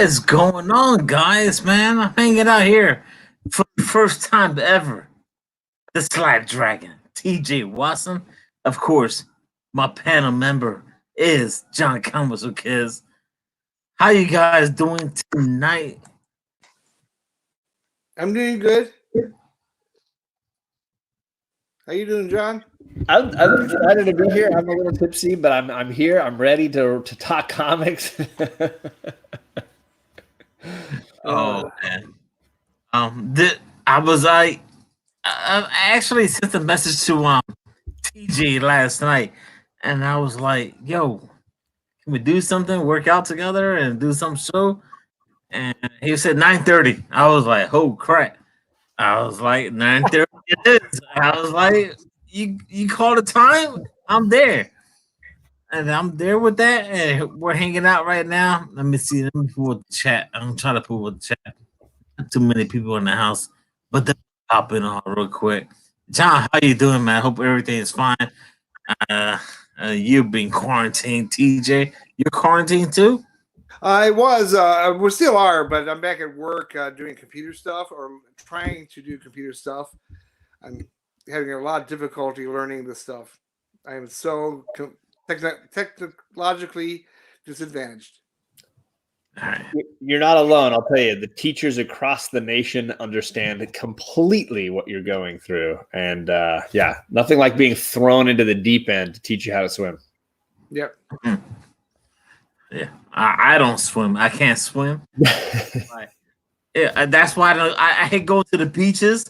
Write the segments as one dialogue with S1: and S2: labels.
S1: is going on, guys? Man, I'm hanging out here for the first time ever. The Slab Dragon, TJ Watson. Of course, my panel member is John Campbell Kids. How you guys doing tonight?
S2: I'm doing good. How you doing, John?
S3: I'm excited to be here. I'm a little tipsy, but I'm here. I'm ready to talk comics.
S1: Oh man. I was I actually sent a message to TJ last night, and I was like, "Yo, can we do something? Work out together and do some show?" And he said 9:30. I was like, "Oh crap!" I was like, 9:30 it is. I was like, "You call the time? I'm there." And I'm there with that, and we're hanging out right now. Let me see. Let me pull up the chat. I'm trying to pull up the chat. Not too many people in the house, but then pop in on real quick. John, how you doing, man? Hope everything is fine. Uh, you've been quarantined, TJ. You're quarantined too?
S2: I was. We still are, but I'm back at work doing computer stuff or trying to do computer stuff. I'm having a lot of difficulty learning this stuff. I am so technologically disadvantaged.
S1: All right.
S3: You're not alone. I'll tell you, the teachers across the nation understand completely what you're going through, and yeah, nothing like being thrown into the deep end to teach you how to swim.
S2: Yep.
S1: Yeah, I don't swim. I can't swim. Yeah, that's why I hate going to the beaches.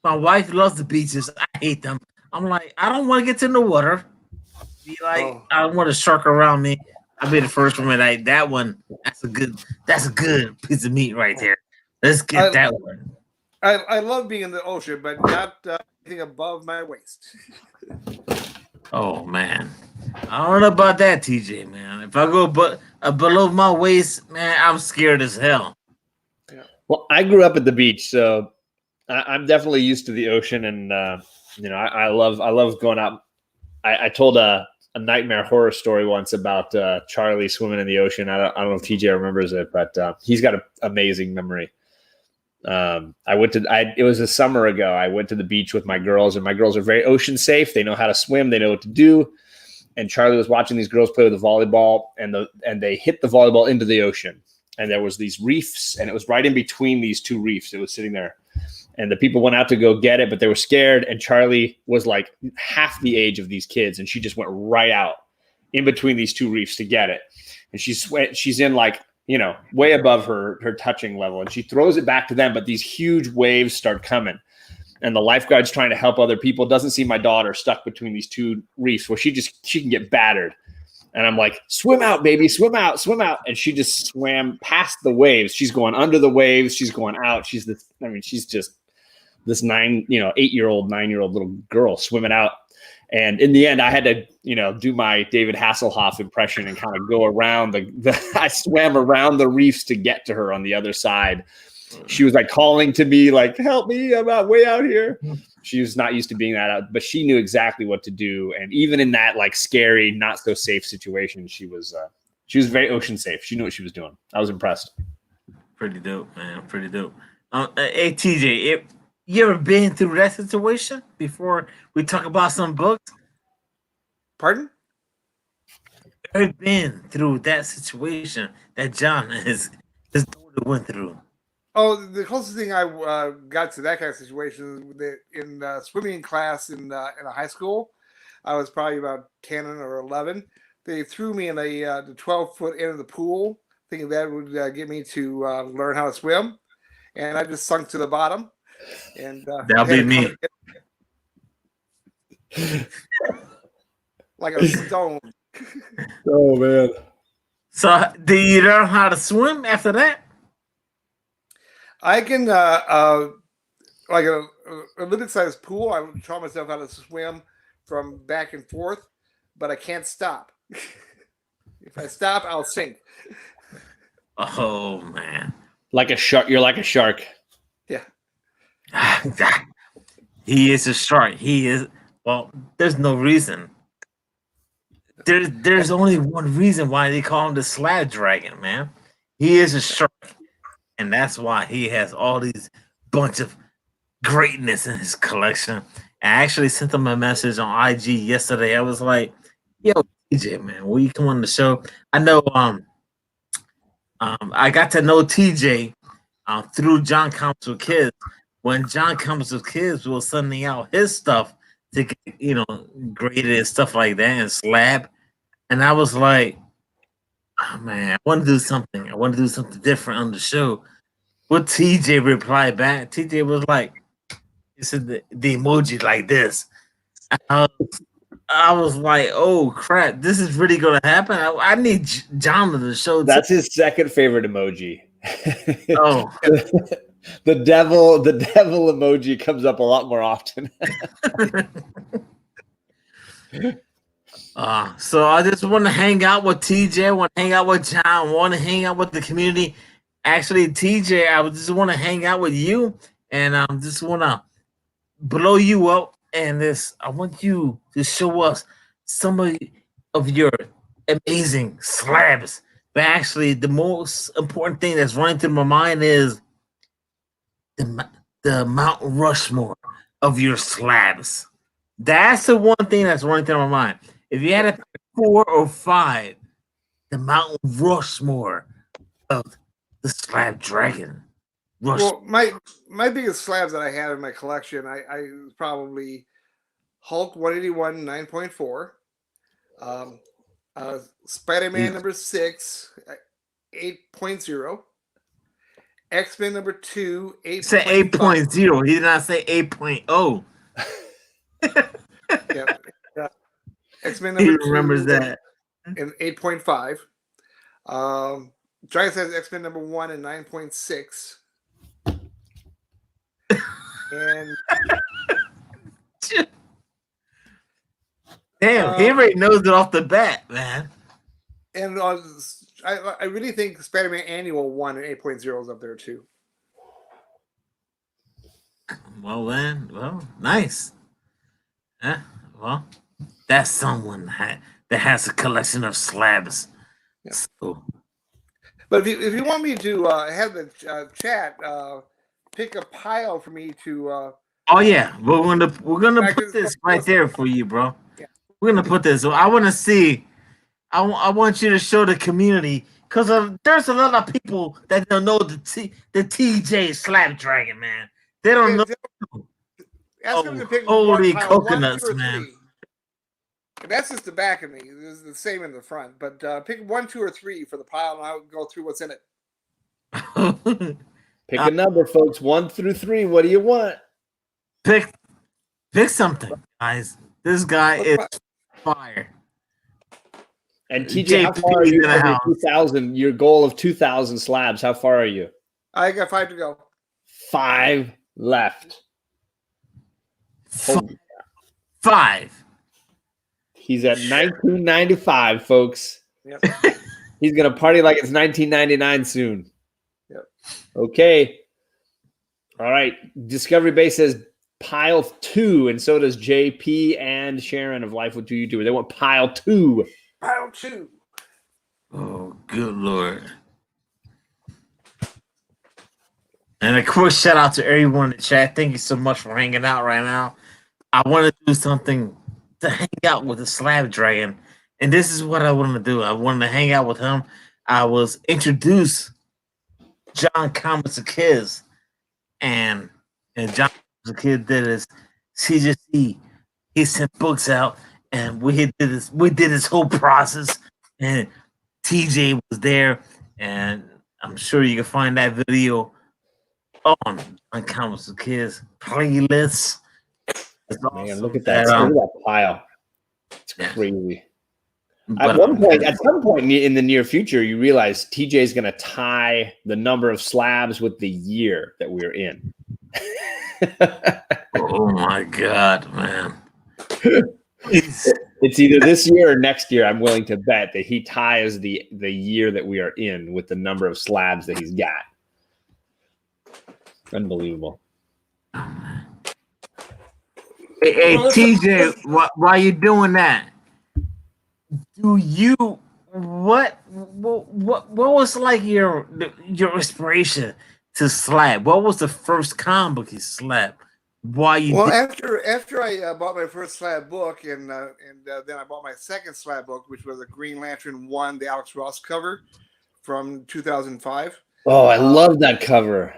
S1: My wife loves the beaches. I hate them. I'm like, I don't want to get to the water. Be like, I don't want a shark around me. I'll be the first one. Like that one. That's a good piece of meat right there. Let's get that one.
S2: I love being in the ocean, but not anything above my waist.
S1: Oh man, I don't know about that, TJ. Man, if I go below my waist, man, I'm scared as hell.
S3: Yeah. Well, I grew up at the beach, so I'm definitely used to the ocean, and I love going out. I told a nightmare horror story once about Charlie swimming in the ocean. I don't know if TJ remembers it, but he's got an amazing memory. It was a summer ago. I went to the beach with my girls, and my girls are very ocean safe. They know how to swim. They know what to do. And Charlie was watching these girls play with the volleyball, and they hit the volleyball into the ocean. And there was these reefs, and it was right in between these two reefs. It was sitting there. And the people went out to go get it, but they were scared. And Charlie was like half the age of these kids, and she just went right out in between these two reefs to get it. And she's in like, way above her touching level, and she throws it back to them. But these huge waves start coming, and the lifeguard's trying to help other people. Doesn't see my daughter stuck between these two reefs where she can get battered. And I'm like, swim out, baby, swim out, swim out. And she just swam past the waves. She's going under the waves. She's going out. She's just this 8-year-old, 9-year-old little girl swimming out. And in the end, I had to, do my David Hasselhoff impression and kind of go around I swam around the reefs to get to her on the other side. She was like calling to me, like, help me, I'm way out here. She was not used to being that out, but she knew exactly what to do. And even in that like scary, not so safe situation, she was very ocean safe. She knew what she was doing. I was impressed.
S1: Pretty dope, man. Pretty dope. Hey, TJ, you ever been through that situation before we talk about some books?
S2: Pardon?
S1: Ever been through that situation that John his daughter went through?
S2: Oh, the closest thing I got to that kind of situation in swimming class in a high school. I was probably about 10 or 11. They threw me in the 12-foot end of the pool, thinking that would get me to learn how to swim, and I just sunk to the bottom. And
S1: that'll be me.
S2: Like a stone.
S3: Oh man!
S1: So, did you learn how to swim after that?
S2: I can like a limit-sized pool. I taught myself how to swim from back and forth, but I can't stop. If I stop, I'll sink.
S1: Oh man!
S3: Like a shark. You're like a shark.
S2: Yeah.
S1: He is a shark. He is. Well, there's no reason. There's only one reason why they call him the Slab Dragon, man. he is a shark, and that's why he has all these bunch of greatness in his collection. I actually sent him a message on IG yesterday. I was like, "Yo, TJ, man, will you come on the show?" I know. I got to know TJ through John Comes with Kids. When John Comes with Kids was sending out his stuff to get, graded and stuff like that and Slab, and I was like, "Oh man, I want to do something. I want to do something different on the show." What TJ replied back? TJ was like, "He said the emoji like this." I was like, "Oh crap, this is really gonna happen." I need John on the show.
S3: That's his second favorite emoji.
S1: Oh,
S3: the devil emoji comes up a lot more often.
S1: So I just want to hang out with TJ. I want to hang out with John. I want to hang out with the community. Actually, TJ, I just want to hang out with you, and just want to blow you up. And I want you to show us some of your amazing slabs. But actually, the most important thing that's running through my mind is the Mount Rushmore of your slabs. That's the one thing that's running through my mind. If you had a 4 or 5, the Mount Rushmore of the Slab Dragon.
S2: Well, my biggest slabs that I had in my collection, I probably Hulk 181 9.4, Spider-Man number 6 8.0, X-Men number 2 8.
S1: Say 8.0. He did not say 8.0.
S2: Yeah. X-Men
S1: He
S2: number 2
S1: remembers that.
S2: and 8.5. Giant Size X-Men number 1 and 9.6. And
S1: damn, he already knows it off the bat, man.
S2: And I really think Spider-Man Annual 1 and 8.0 is up there too.
S1: Well, then, nice. Yeah, well, that's someone that has a collection of slabs.
S2: Yeah.
S1: So,
S2: but if you want me to have the chat pick a pile for me to.
S1: Oh yeah, we're gonna put this right there for you, bro.
S2: Yeah.
S1: We're gonna put this. So I want to see. I want you to show the community because there's a lot of people that don't know the TJ Slab Dragon, man. They don't know.
S2: Ask them to pick
S1: holy
S2: pile,
S1: coconuts,
S2: 1, 2, or
S1: man.
S2: 3. And that's just the back of me. It's the same in the front. But pick 1, 2, or 3 for the pile, and I'll go through what's in it.
S3: Pick a number, folks. 1 through 3. What do you want?
S1: Pick something, guys. This guy is fire.
S3: And TJ, how far are you from 2,000? Your goal of 2,000 slabs. How far are you?
S2: I got 5 to go.
S3: 5 left.
S1: 5.
S3: He's at 1995, folks.
S2: Yep.
S3: He's gonna party like it's 1999 soon.
S2: Yep.
S3: Okay. All right. Discovery Base says pile 2, and so does JP and Sharon of Life with 2 YouTubers. They want pile 2.
S2: Pile 2.
S1: Oh, good Lord. And of course, shout out to everyone in the chat. Thank you so much for hanging out right now. I want to do something to hang out with the Slab Dragon. And this is what I want to do. I wanted to hang out with him. I was introduced John Comics a Kids. And John Comics a Kid did his CGC. He sent books out and we did this whole process. And TJ was there. And I'm sure you can find that video on Comics a Kids playlists.
S3: Man, look at that! Look at that pile. It's crazy. At some point in the near future, you realize TJ is going to tie the number of slabs with the year that we're in.
S1: Oh my God, man!
S3: It's either this year or next year. I'm willing to bet that he ties the year that we are in with the number of slabs that he's got. Unbelievable. Hey,
S1: TJ, why you doing that? Do you what was like your inspiration to Slab? What was the first comic book you slapped? Why you
S2: Well,
S1: did?
S2: after I bought my first Slab book, and then I bought my second Slab book, which was a Green Lantern 1, the Alex Ross cover from 2005.
S3: Oh, I
S2: Um,
S3: love that cover.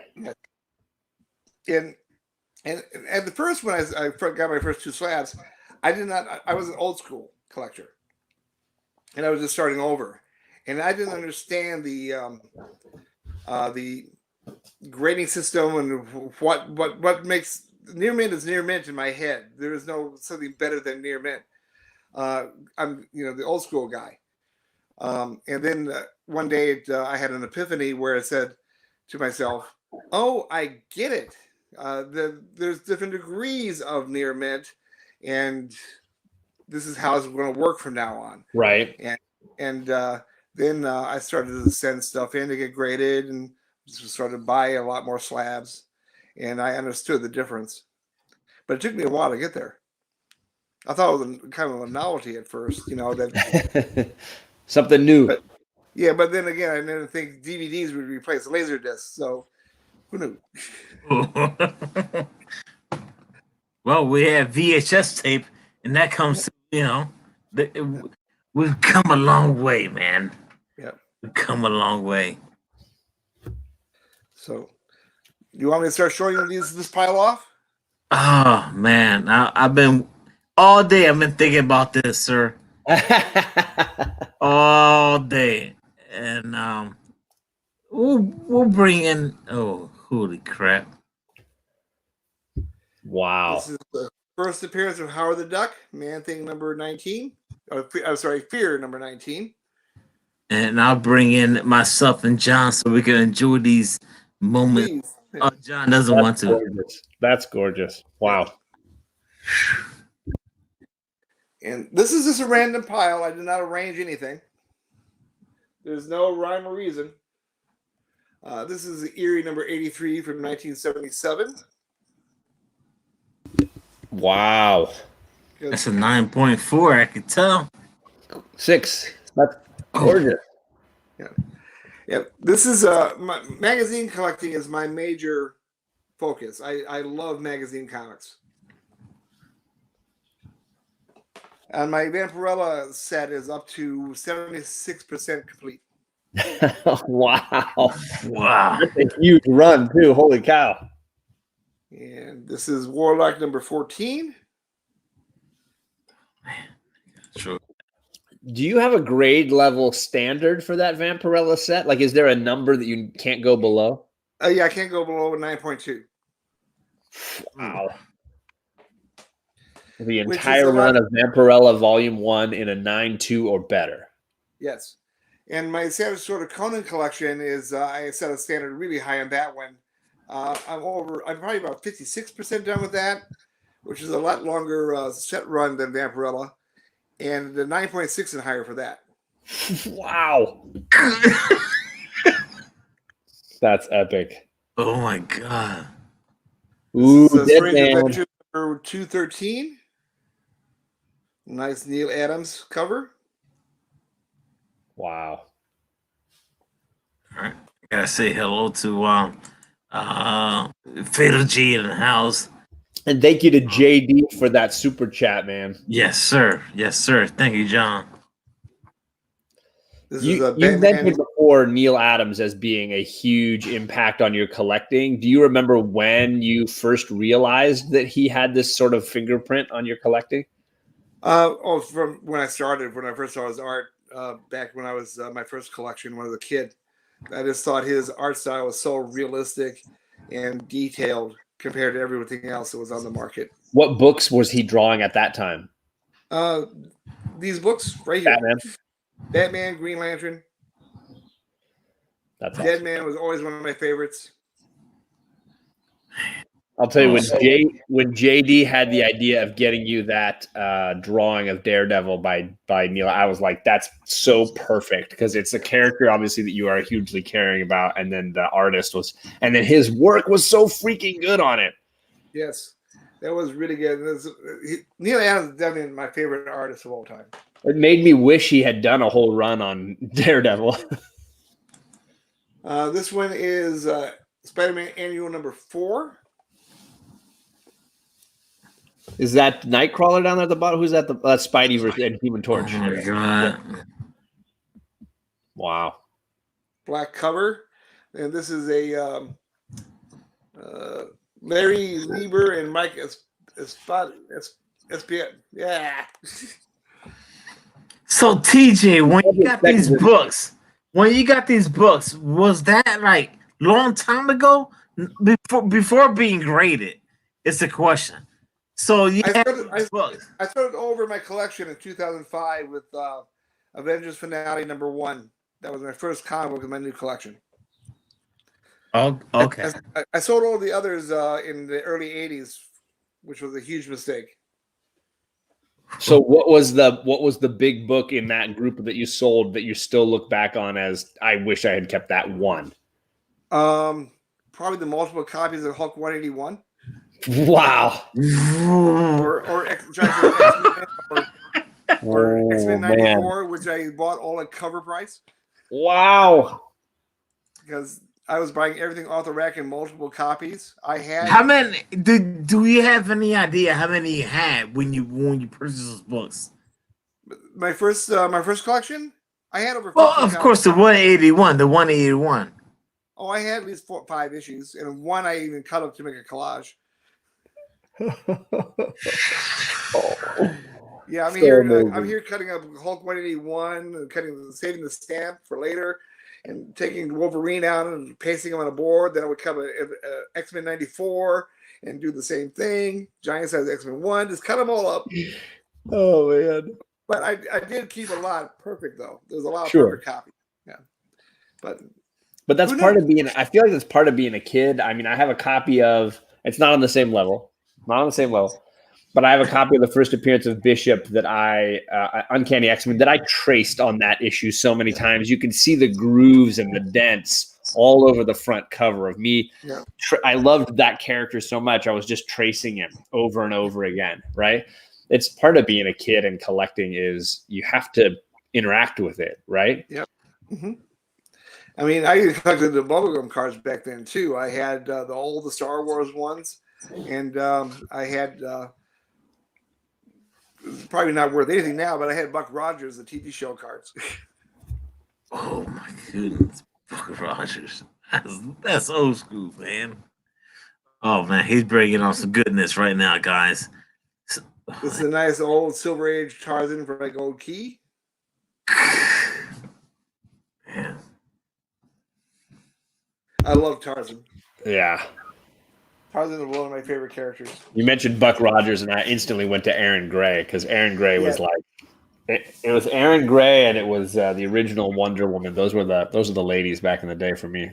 S2: and and the first when I got my first two slabs, I did not. I was an old school collector, and I was just starting over, and I didn't understand the grading system and what makes near mint is near mint in my head. There is no something better than near mint. I'm the old school guy. And then one day I had an epiphany where I said to myself, "Oh, I get it. There's different degrees of near mint, and this is how it's going to work from now on."
S3: Right.
S2: And then I started to send stuff in to get graded, and started to buy a lot more slabs, and I understood the difference. But it took me a while to get there. I thought it was kind of a novelty at first, that.
S3: Something new.
S2: But yeah, but then again, I didn't think DVDs would replace laser discs. So who knew?
S1: Well, we have VHS tape, and that comes, we've come a long way, man.
S2: Yeah.
S1: We've come a long way.
S2: So, you want me to start showing you this pile off?
S1: Oh man, I've been all day. I've been thinking about this, sir, all day, and we'll bring in. Oh, holy crap!
S3: Wow.
S2: This is the first appearance of Howard the Duck, Man Thing number 19. I'm sorry, Fear number 19.
S1: And I'll bring in myself and John so we can enjoy these moments.
S2: Please.
S1: Oh, John doesn't want to.
S3: Gorgeous. That's gorgeous. Wow.
S2: And this is just a random pile. I did not arrange anything. There's no rhyme or reason. This is the Erie number 83 from 1977.
S3: Wow.
S1: That's a 9.4. I can tell.
S3: 6. That's gorgeous.
S2: Yeah. This is magazine collecting is my major focus. I love magazine comics. And my Vampirella set is up to 76% complete.
S3: Wow.
S1: Wow.
S3: That's a huge run, too. Holy cow.
S2: And this is Warlock number 14.
S1: Sure.
S3: Do you have a grade level standard for that Vampirella set? Like, is there a number that you can't go below?
S2: Yeah, I can't go below 9.2.
S3: Wow. The entire run of Vampirella Volume 1 in a 9.2 or better.
S2: Yes. And my Savage Sword of Conan collection is, I set a standard really high on that one. I'm probably about 56% done with that, which is a lot longer set run than Vampirella. And the 9.6 and higher for that.
S3: Wow. That's epic.
S1: Oh my god.
S3: Ooh,
S2: Strange Adventure number 213. Nice Neil Adams cover.
S3: Wow.
S1: All right. I gotta say hello to Fatal G in the house.
S3: And thank you to JD for that super chat, man.
S1: Yes, sir. Yes, sir. Thank you, John.
S3: You mentioned before Neil Adams as being a huge impact on your collecting. Do you remember when you first realized that he had this sort of fingerprint on your collecting?
S2: From when I first saw his art back when I was my first collection when I was a kid. I just thought his art style was so realistic and detailed compared to everything else that was on the market.
S3: What books was he drawing at that time?
S2: These books right here. Batman, Green Lantern.
S3: That's
S2: Dead Man was always one of my favorites.
S3: I'll tell you, when JD had the idea of getting you that drawing of Daredevil by Neil, I was like, that's so perfect because it's a character obviously that you are hugely caring about, and then the artist and then his work was so freaking good on it.
S2: Yes, that was really good. Neil Adams is definitely my favorite artist of all time.
S3: It made me wish he had done a whole run on Daredevil.
S2: This one is Spider-Man Annual number 4.
S3: Is that Nightcrawler down there at the bottom? Who's that? That's Spidey versus Human Torch.
S1: Oh my god!
S3: Wow.
S2: Black cover, and this is a Larry Lieber and Mike SPN. Yeah.
S1: So TJ, when you got these books, was that like long time ago before being graded? It's a question. So
S2: I started over my collection in 2005 with Avengers Finale number 1. That was my first comic book in my new collection.
S1: Oh, okay.
S2: I sold all the others in the early 80s, which was a huge mistake.
S3: So what was the big book in that group that you sold that you still look back on as I wish I had kept that one?
S2: Probably the multiple copies of Hulk 181.
S3: Wow.
S2: or X-Men 94, which I bought all at cover price.
S3: Wow.
S2: Because I was buying everything off the rack in multiple copies. I had
S1: how many? Do you have any idea how many you had when you purchased those books?
S2: my first collection. I had over.
S1: Well, of course, the 181. The 181.
S2: Oh, I had at least 4 or 5 issues, and one I even cut up to make a collage. Yeah, I'm here cutting up Hulk 181, saving the stamp for later, and taking Wolverine out and pasting him on a board. Then I would cover X-Men 94 and do the same thing. Giant size X-Men 1, just cut them all up.
S3: Oh man!
S2: But I did keep a lot perfect though. There's a lot of perfect copies. Yeah, but
S3: that's part of being. I feel like that's part of being a kid. I mean, I have a copy of. It's not on the same level. But I have a copy of the first appearance of Bishop that Uncanny X-Men, that I traced on that issue so many times. You can see the grooves and the dents all over the front cover of me.
S2: Yeah.
S3: I loved that character so much. I was just tracing him over and over again, right? It's part of being a kid and collecting is you have to interact with it, right?
S2: Yep. Mm-hmm. I mean, I collected the bubblegum cards back then too. I had all the Star Wars ones, and I had probably not worth anything now, but I had Buck Rogers, the TV show cards.
S1: Oh my goodness, Buck Rogers. That's old school, man. Oh man, he's bringing on some goodness right now, guys.
S2: This is a nice old Silver Age Tarzan for like old key.
S1: Man.
S2: I love Tarzan.
S3: Yeah.
S2: Tarzan is one of my favorite characters.
S3: You mentioned Buck Rogers, and I instantly went to Aaron Gray because Aaron Gray was like, it was Aaron Gray, and it was the original Wonder Woman. Those are the ladies back in the day for me.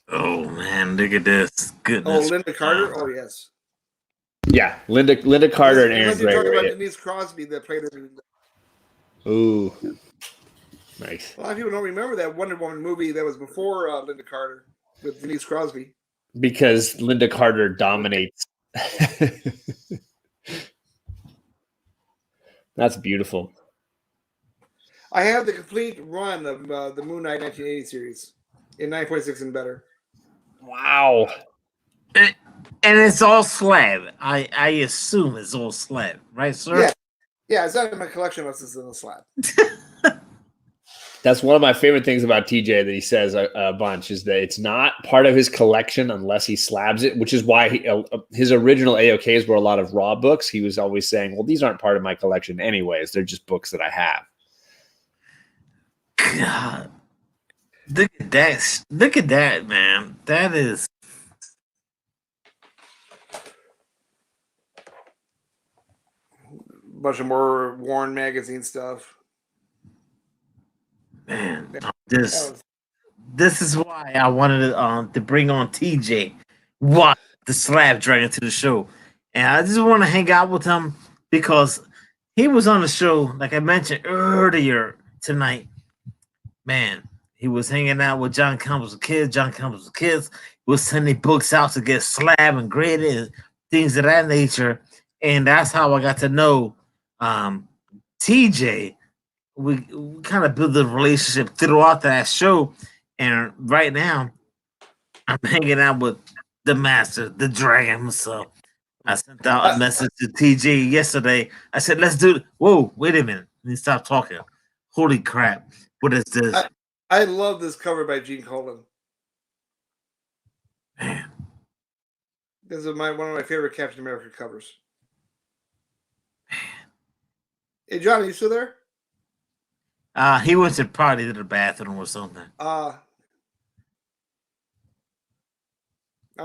S1: Oh man, look at this goodness!
S2: Oh, Linda Carter. Oh yes.
S3: Yeah, Linda Carter and Aaron Gray.
S2: Talking about Denise Crosby that played her.
S3: Ooh, nice.
S2: A lot of people don't remember that Wonder Woman movie that was before Linda Carter with Denise Crosby.
S3: Because Linda Carter dominates. That's beautiful.
S2: I have the complete run of the Moon Knight 1980 series in 9.6 and better.
S3: Wow.
S1: And it's all slab. I assume it's all slab, right, sir?
S2: Yeah, it's not in my collection unless it's in the slab.
S3: That's one of my favorite things about TJ that he says a bunch is that it's not part of his collection unless he slabs it, which is why his original AOKs were a lot of raw books. He was always saying, well, these aren't part of my collection anyways. They're just books that I have.
S1: God. Look at that. Look at that, man. That is...
S2: A bunch of more Warren magazine stuff.
S1: Man, this is why I wanted to bring on TJ, what the Slab Dragon to the show, and I just want to hang out with him because he was on the show, like I mentioned earlier tonight. Man, he was hanging out with John Campbell's kids. John Campbell's kids was sending books out to get slab and graded and things of that nature, and that's how I got to know TJ, we kind of built a relationship throughout that show, and right now I'm hanging out with the master, the dragon himself. I sent out a message to TJ yesterday. I said, "Let's do it." Whoa, wait a minute! He stopped talking. Holy crap! What is this?
S2: I love this cover by Gene Colan.
S1: Man,
S2: This is one of my favorite Captain America covers. Hey, John, are you still there?
S1: he went to probably to the bathroom or something.
S2: I'll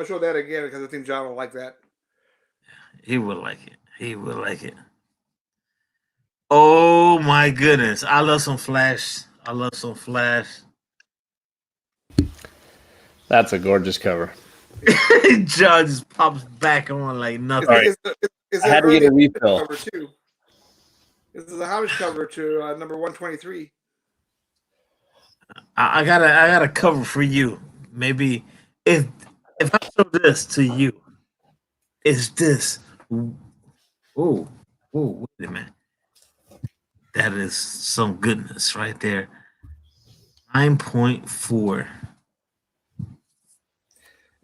S2: show that again because I think John will like that.
S1: He would like it. He would like it. Oh my goodness! I love some Flash. I love some Flash.
S3: That's a gorgeous cover.
S1: John just pops back on like nothing.
S3: Right. I had to get a refill.
S2: Cover too. This is a homage cover to number 123.
S1: I got a cover for you. Maybe if I show this to you, is this? Oh, wait a minute. That is some goodness right there. 9.4.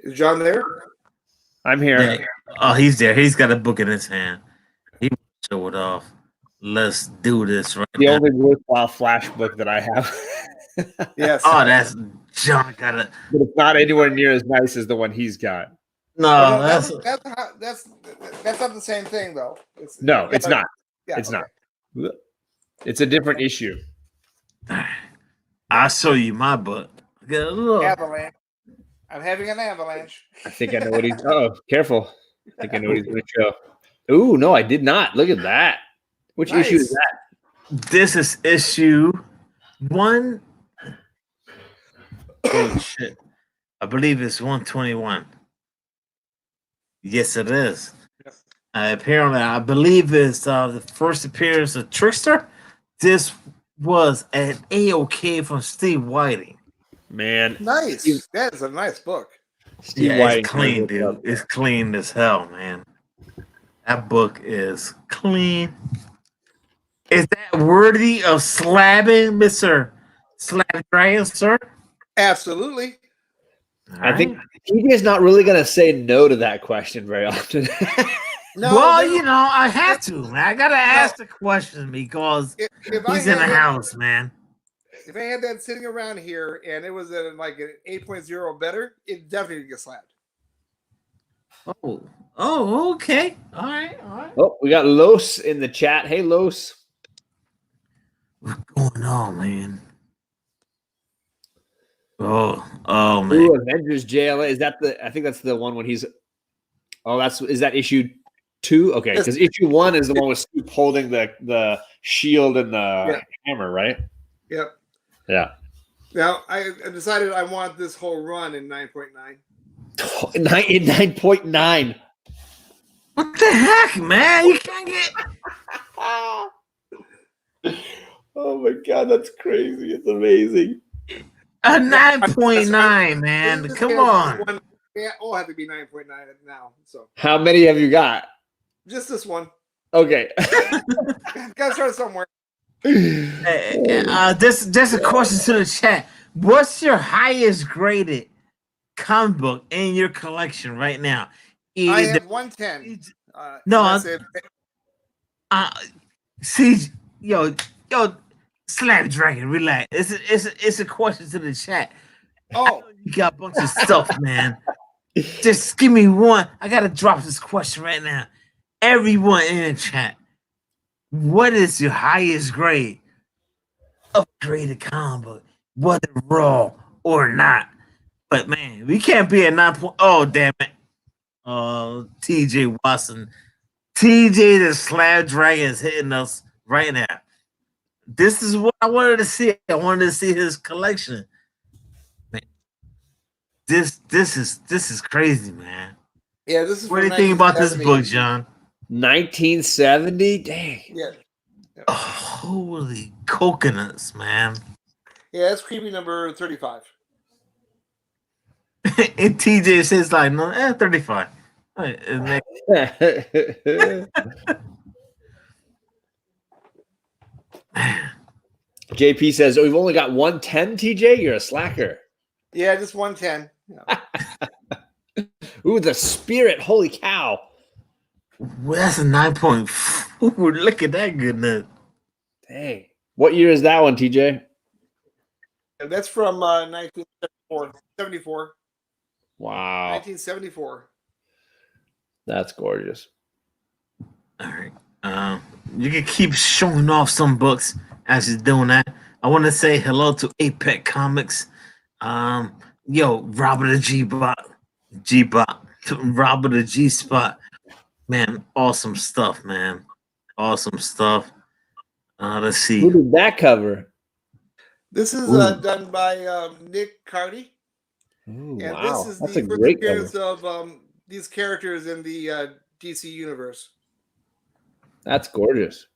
S2: Is John there?
S3: I'm here.
S1: Yeah. Oh, he's there. He's got a book in his hand. He will show it off. Let's do this right
S3: The
S1: now.
S3: only worthwhile Flash book that I have.
S2: Yes.
S1: Oh, that's John got it.
S3: But it's not anywhere near as nice as the one he's got.
S1: No,
S2: that's not the same thing though.
S3: It's not.
S2: Yeah,
S3: It's not. It's a different issue.
S1: I'll show you my book. Get a look.
S2: Avalanche. I'm having an avalanche.
S3: I think I know what he's. Oh, careful! I think I know what he's going to show. Ooh, no, I did not. Look at that. Which
S2: Nice.
S3: issue is that?
S1: This is issue 1. Oh shit! I believe it's 121. Yes, it is.
S2: Yes.
S1: Apparently, I believe it's the first appearance of Trickster. This was an A-OK from Steve Whiting.
S3: Man,
S2: Nice. That is a nice book.
S3: Steve
S1: Yeah,
S3: Whiting
S1: it's clean,
S3: knows what's
S1: dude.
S3: up.
S1: It's clean as hell, man. That book is clean. Is that worthy of slabbing, Mr. Slab Dragon, sir?
S2: Absolutely.
S3: I think TJ's not really going to say no to that question very often.
S2: No,
S1: well,
S2: no.
S1: you know, I have to, man. I gotta ask the question because
S2: If I
S1: he's in the
S2: had that-
S1: house, man.
S2: If I had that sitting around here and it was at like an 8.0 or better, it definitely would get slapped.
S1: Oh, okay. All right.
S3: Oh, we got Los in the chat. Hey, Los.
S1: What's going on, man? Oh, man.
S3: Ooh, Avengers JLA. Is that the? I think that's the one when he's. Oh, is that issue 2? Okay, because issue 1 is the one with Scoop holding the shield and the hammer, right?
S2: Yep.
S3: Yeah.
S2: Now I decided I want this whole run in 9.9.
S3: 9.9.
S1: What the heck, man? You can't get.
S3: Oh my god, that's crazy! It's amazing.
S1: A 9.9, man. Come on.
S2: Yeah, all have to be 9.9 now. So
S3: How many have you got?
S2: just this one.
S3: Okay.
S2: Gotta start somewhere.
S1: Just a question to the chat. What's your highest graded comic book in your collection right now?
S2: I have 110.
S1: No,
S2: that's it.
S1: See, yo, Slab Dragon, relax. It's a question to the chat.
S2: Oh,
S1: You got a bunch of stuff, man. Just give me one. I gotta drop this question right now. Everyone in the chat, what is your highest grade of graded comic book, whether raw or not? But man, we can't be at 9. Oh damn it! TJ Watson, TJ the Slab Dragon is hitting us right now. This is what I wanted to see. I wanted to see his collection. Man, this is crazy, man.
S2: yeah. This is.
S1: What do you think about this book, John?
S3: 1970. Dang.
S2: Yeah.
S1: Oh, holy coconuts, man!
S2: Yeah, that's creepy number 35.
S1: And TJ says like, no, 35.
S3: JP says, "Oh, we've only got 110, TJ? You're a slacker."
S2: Yeah, just 110. Yeah.
S3: Ooh, the spirit. Holy cow.
S1: Well, that's a 9.4. Look at that goodness.
S3: Dang. What year is that one, TJ?
S2: That's from 1974. 74.
S3: Wow.
S2: 1974.
S3: That's gorgeous.
S1: All right. You can keep showing off some books as you're doing that. I want to say hello to Apex Comics. Robert the G-Bot, Robert the G-Spot. Man, awesome stuff, man. Awesome stuff. Let's see.
S3: Who did that cover?
S2: This is done by Nick Carty.
S3: Ooh,
S2: and
S3: wow.
S2: this is
S3: That's
S2: the
S3: a
S2: first
S3: great
S2: appearance
S3: cover.
S2: of these characters in the DC universe.
S3: That's gorgeous.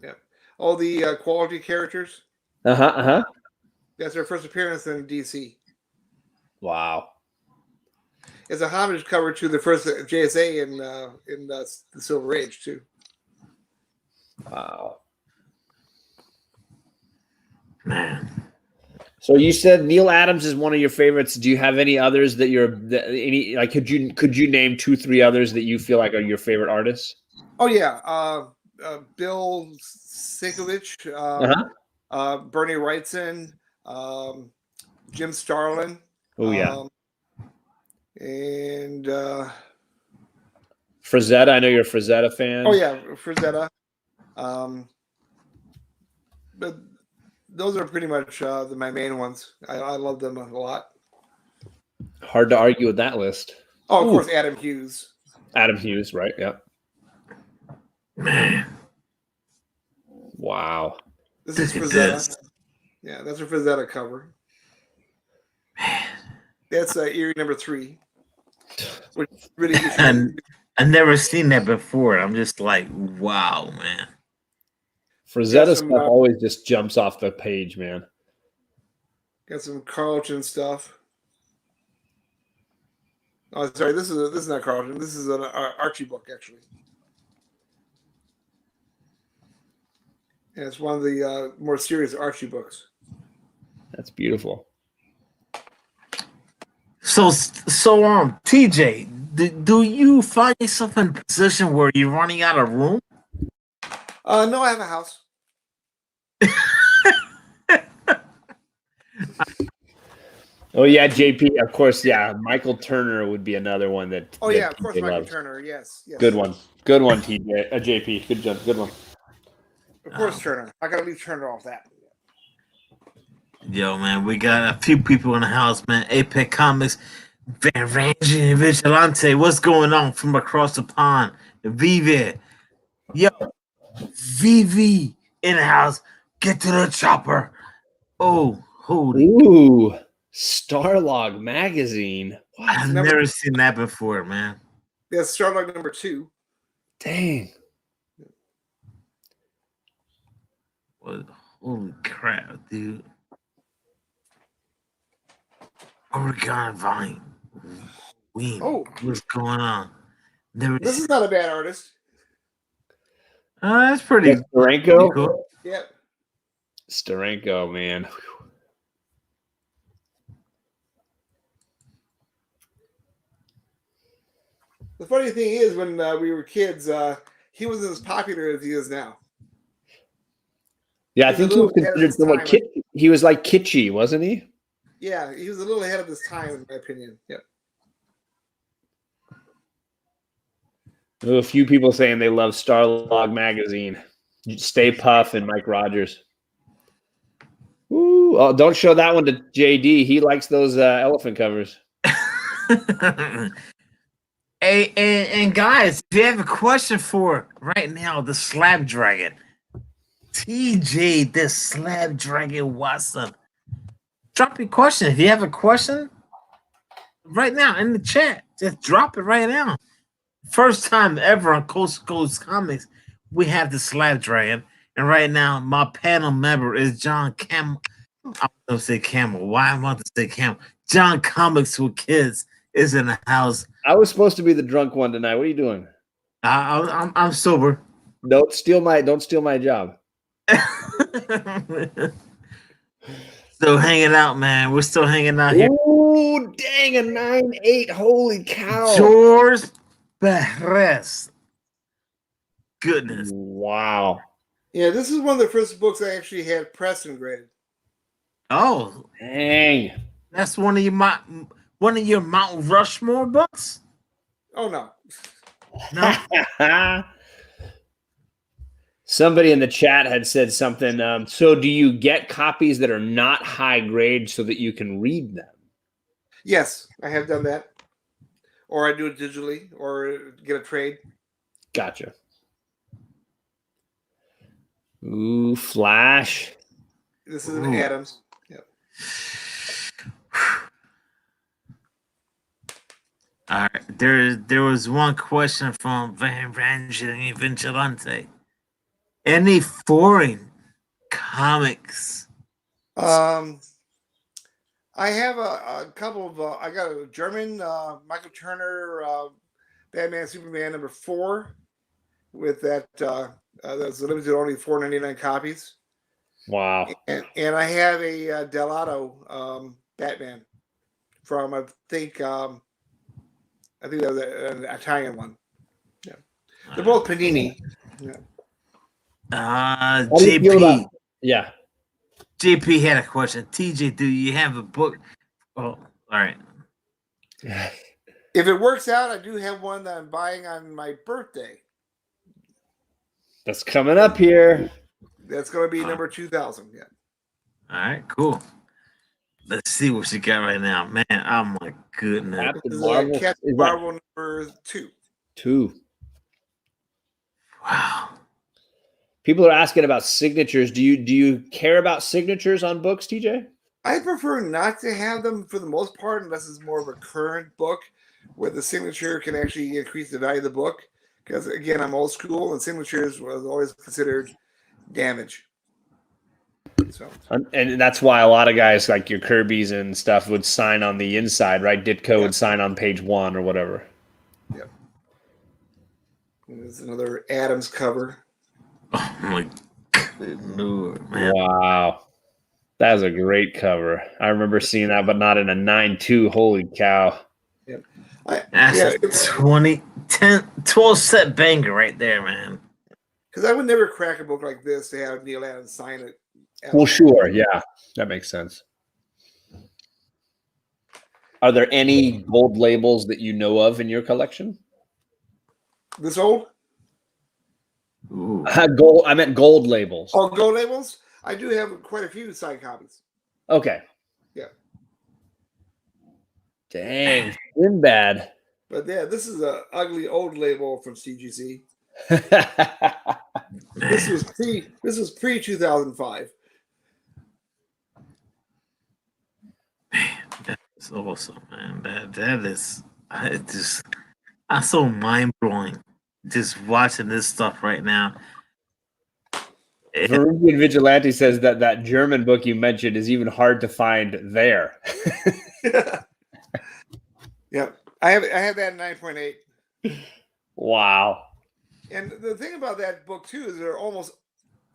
S2: Yeah. All the quality characters.
S3: Uh-huh.
S2: That's their first appearance in DC.
S3: Wow.
S2: It's a homage cover to the first JSA in the Silver Age too.
S3: Wow.
S1: Man.
S3: So you said Neil Adams is one of your favorites. Do you have any others that could you name 2-3 others that you feel like are your favorite artists?
S2: Oh yeah. Bill Sienkiewicz, Bernie Wrightson, Jim Starlin.
S3: Oh yeah.
S2: And
S3: Frazetta, I know you're a Frazetta fan.
S2: oh yeah, Frazetta. But those are pretty much my main ones. I love them a lot.
S3: Hard to argue with that list.
S2: Oh, of course, Adam Hughes.
S3: Adam Hughes, right? Yeah.
S1: Man.
S3: Wow.
S2: This is Frazetta. Yeah, that's a Frazetta cover.
S1: Man.
S2: That's Eerie number 3. Which really
S1: And I've never seen that before. I'm just like, wow, man.
S3: Frazetta stuff always just jumps off the page, man.
S2: Got some Carlton stuff. Oh, sorry, this is not Carlton. This is an Archie book, actually. And it's one of the more serious Archie books.
S3: That's beautiful.
S1: So TJ, do you find yourself in a position where you're running out of room?
S2: No, I have a house.
S3: Oh yeah, JP, of course, yeah. Michael Turner would be another one that.
S2: Oh
S3: that
S2: yeah, of course,
S3: TJ
S2: Michael
S3: loves.
S2: Turner. Yes.
S3: Good one, TJ, JP. Good one.
S2: Of course, Turner. I gotta leave Turner off that.
S1: Yo, man, we got a few people in the house, man. Apex Comics, Van Rangy and Vigilante. What's going on from across the pond? Vivi. Yo, Vivi in the house. Get to the chopper. Oh, holy.
S3: Ooh, Starlog magazine. What?
S1: I've never seen that before, man.
S2: That's Starlog number 2.
S3: Dang.
S1: What? Holy crap, dude. Oregon Vine. What's going on?
S2: This is not a bad artist.
S1: That's pretty.
S3: Steranko.
S1: Cool.
S2: Yep.
S3: Steranko, man.
S2: The funny thing is, when we were kids, he wasn't as popular as he is now.
S3: Yeah, I think he was considered somewhat kitschy. He was like kitschy, wasn't he?
S2: Yeah, he was a little ahead of his time, in my opinion. Yep.
S3: There were a few people saying they love Starlog magazine. Stay Puff and Mike Rogers. Ooh, oh, don't show that one to JD. He likes those elephant covers.
S1: Hey, and guys, if you have a question for right now, the Slab Dragon, TJ, the Slab Dragon Watson, drop your question. If you have a question right now in the chat, just drop it right now. First time ever on Coast to Coast Comics, we have the Slab Dragon, and right now my panel member is John Camel. I'm gonna say Camel. Why am I to say Camel? John Comics with Kids is in the house.
S3: I was supposed to be the drunk one tonight. What are you doing?
S1: I'm sober.
S3: Don't steal my job.
S1: Still hanging out, man. We're still hanging out here.
S3: Ooh, dang, a 9.8. Holy cow.
S1: George Perez. Goodness.
S3: Wow.
S2: Yeah, this is one of the first books I actually had pressed and graded.
S1: Oh,
S3: Dang.
S1: that's one of your Mount Rushmore books?
S2: Oh no.
S1: No.
S3: Somebody in the chat had said something. So do you get copies that are not high grade so that you can read them?
S2: Yes, I have done that. Or I do it digitally or get a trade.
S3: Gotcha. Ooh, Flash.
S2: This is an Adams. Yep.
S1: All right. There was one question from Van Vigilante. Any foreign comics?
S2: I have a couple of. I got a German Michael Turner Batman Superman #4 with that. That's limited only 4.99 copies.
S3: Wow.
S2: And I have a Delato Batman from I think that was an Italian one. Yeah, they're both Panini. Yeah.
S1: JP.
S3: Yeah.
S1: JP had a question. TJ, do you have a book? Oh, all right.
S2: If it works out, I do have one that I'm buying on my birthday.
S3: That's coming up here.
S2: That's going to be number 2000. Yeah.
S1: All right, cool. Let's see what you got right now, man. Oh my goodness.
S3: Captain Marvel.
S2: Captain Marvel #2.
S3: 2.
S1: Wow.
S3: People are asking about signatures. Do you care about signatures on books, TJ?
S2: I prefer not to have them for the most part, unless it's more of a current book where the signature can actually increase the value of the book. Because again, I'm old school, and signatures was always considered damage. So,
S3: and that's why a lot of guys like your Kirby's and stuff would sign on the inside, right? Ditko would sign on page 1 or whatever.
S2: Yep. There's another Adams cover.
S1: Oh my Lord, man.
S3: Wow. That was a great cover. I remember seeing that, but not in a 9.2. Holy cow.
S2: Yep.
S1: That's a 12 set banger right there, man.
S2: Because I would never crack a book like this to have Neil Adams sign it.
S3: Well, sure. Yeah, that makes sense. Are there any gold labels that you know of in your collection?
S2: This old?
S3: Gold. I meant gold labels.
S2: Oh, gold labels? I do have quite a few signed copies.
S3: Okay.
S2: Yeah.
S3: Dang, Sinbad.
S2: But yeah, this is an ugly old label from CGC. This was pre 2005.
S1: Man, that's awesome, man. That is I'm so mind blowing just watching this stuff right now.
S3: Rican Vigilante says that German book you mentioned is even hard to find there.
S2: Yeah, I have that in 9.8.
S3: Wow.
S2: And the thing about that book too is they're almost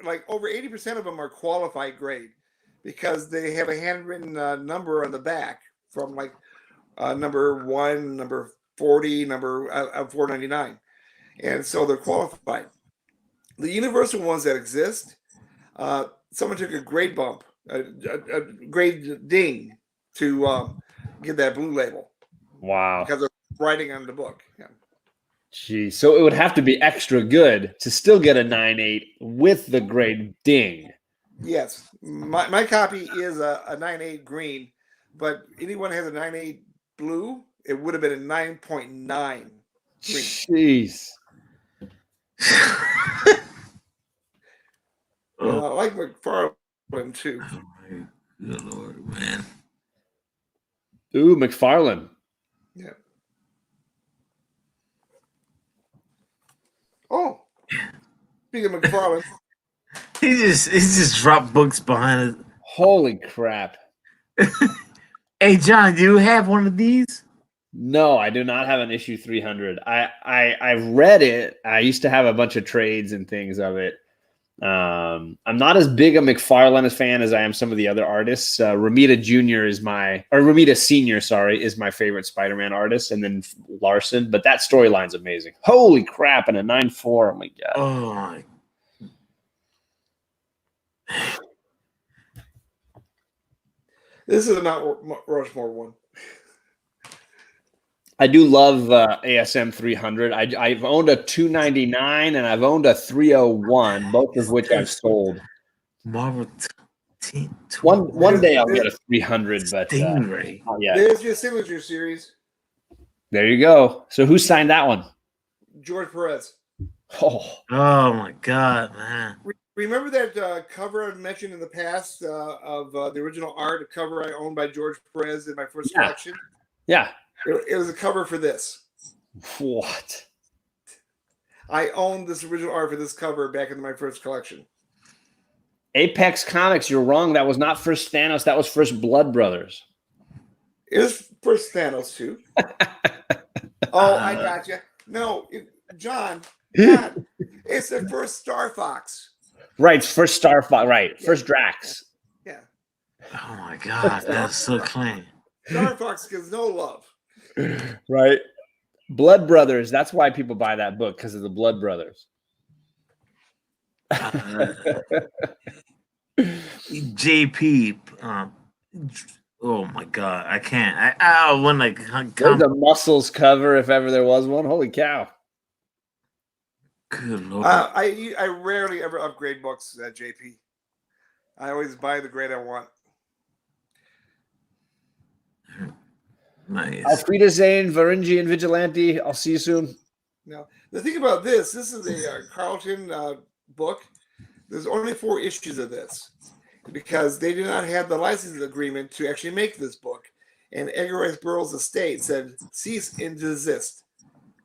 S2: like over 80% of them are qualified grade because they have a handwritten number on the back from like number 1, number 40, number 499, and so they're qualified. The universal ones that exist, someone took a grade bump, a grade ding to get that blue label.
S3: Wow.
S2: Because of writing on the book. Yeah.
S3: Geez. So it would have to be extra good to still get a 9.8 with the grade ding.
S2: Yes. My copy is a 9.8 green, but anyone has a 9.8 blue, it would have been a 9.9 green.
S3: Jeez.
S2: I like McFarlane too.
S1: Oh my good Lord, man.
S3: Ooh, McFarlane.
S2: Yeah. Oh, speaking of McFarlane,
S1: He just dropped books behind it.
S3: Holy crap.
S1: Hey John, do you have one of these?
S3: No, I do not have an issue 300. I read it. I used to have a bunch of trades and things of it. I'm not as big a McFarlane fan as I am some of the other artists. Romita Senior, is my favorite Spider-Man artist, and then Larson. But that storyline's amazing. Holy crap! And a 9.4. Oh my god.
S1: Oh my.
S2: This is a Mount Rushmore one.
S3: I do love ASM 300. I've owned a 299 and I've owned a 301, both of which I've sold.
S1: Marvel.
S3: One day I'll get a 300, but
S1: Stingray.
S3: yeah.
S2: There's your signature series.
S3: There you go. So who signed that one?
S2: George Perez.
S3: Oh
S1: my god, man!
S2: Remember that cover I mentioned in the past of the original art, a cover I owned by George Perez in my first collection?
S3: Yeah.
S2: It was a cover for this.
S3: What?
S2: I owned this original art for this cover back in my first collection.
S3: Apex Comics, you're wrong. That was not first Thanos. That was first Blood Brothers.
S2: It was first Thanos, too. Oh, I got you. No, John, it's the first Star Fox.
S3: Right, first Star Fox. Right,
S2: Yeah.
S3: First Drax.
S2: Yeah.
S1: Oh my god, that's so clean.
S2: Star Fox gets no love.
S3: Right. Blood Brothers. That's why people buy that book, because of the Blood Brothers.
S1: JP. Oh my god, I can't. When
S3: There's a Muscles cover, if ever there was one. Holy cow!
S1: Good lord.
S2: I rarely ever upgrade books at JP. I always buy the grade I want.
S1: Nice.
S3: Alfreda Zane, Varangian Vigilante. I'll see you soon.
S2: Now, the thing about this is a Carlton book. There's only 4 issues of this because they did not have the license agreement to actually make this book. And Edgar Rice Burroughs' estate said cease and desist.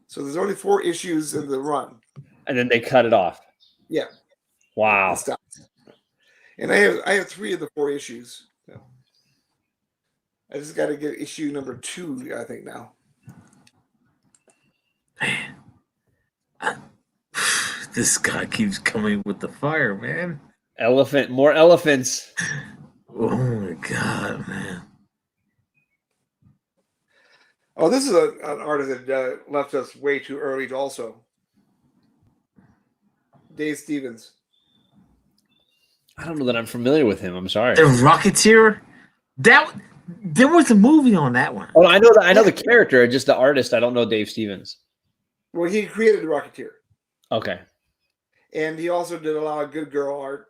S2: So there's only 4 issues in the run.
S3: And then they cut it off.
S2: Yeah.
S3: Wow.
S2: Stop. And I have 3 of the 4 issues. So I just got to get issue number 2, I think, now.
S1: Man. This guy keeps coming with the fire, man.
S3: More elephants.
S1: Oh my god, man.
S2: Oh, this is an artist that left us way too early also. Dave Stevens.
S3: I don't know that I'm familiar with him. I'm sorry.
S1: The Rocketeer? There was a movie on that one.
S3: Oh, I know the character, just the artist. I don't know Dave Stevens.
S2: Well, he created the Rocketeer.
S3: Okay.
S2: And he also did a lot of good girl art.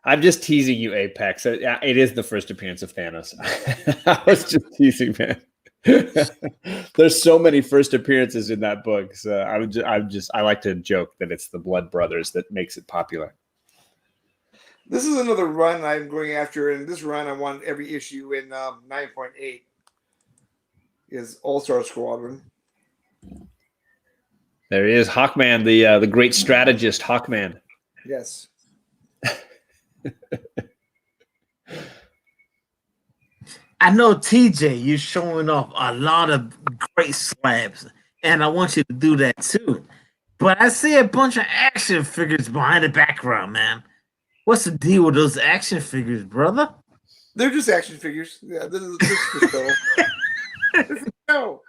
S3: I'm just teasing you, Apex. It is the first appearance of Thanos. I was just teasing, man. There's so many first appearances in that book. So I like to joke that it's the Blood Brothers that makes it popular.
S2: This is another run I'm going after. In this run, I want every issue in 9.8 is All-Star Squadron.
S3: There he is, Hawkman, the great strategist, Hawkman.
S2: Yes.
S1: I know, TJ, you're showing off a lot of great slabs, and I want you to do that too. But I see a bunch of action figures behind the background, man. What's the deal with those action figures, brother?
S2: They're just action figures. Yeah, this is the show. No.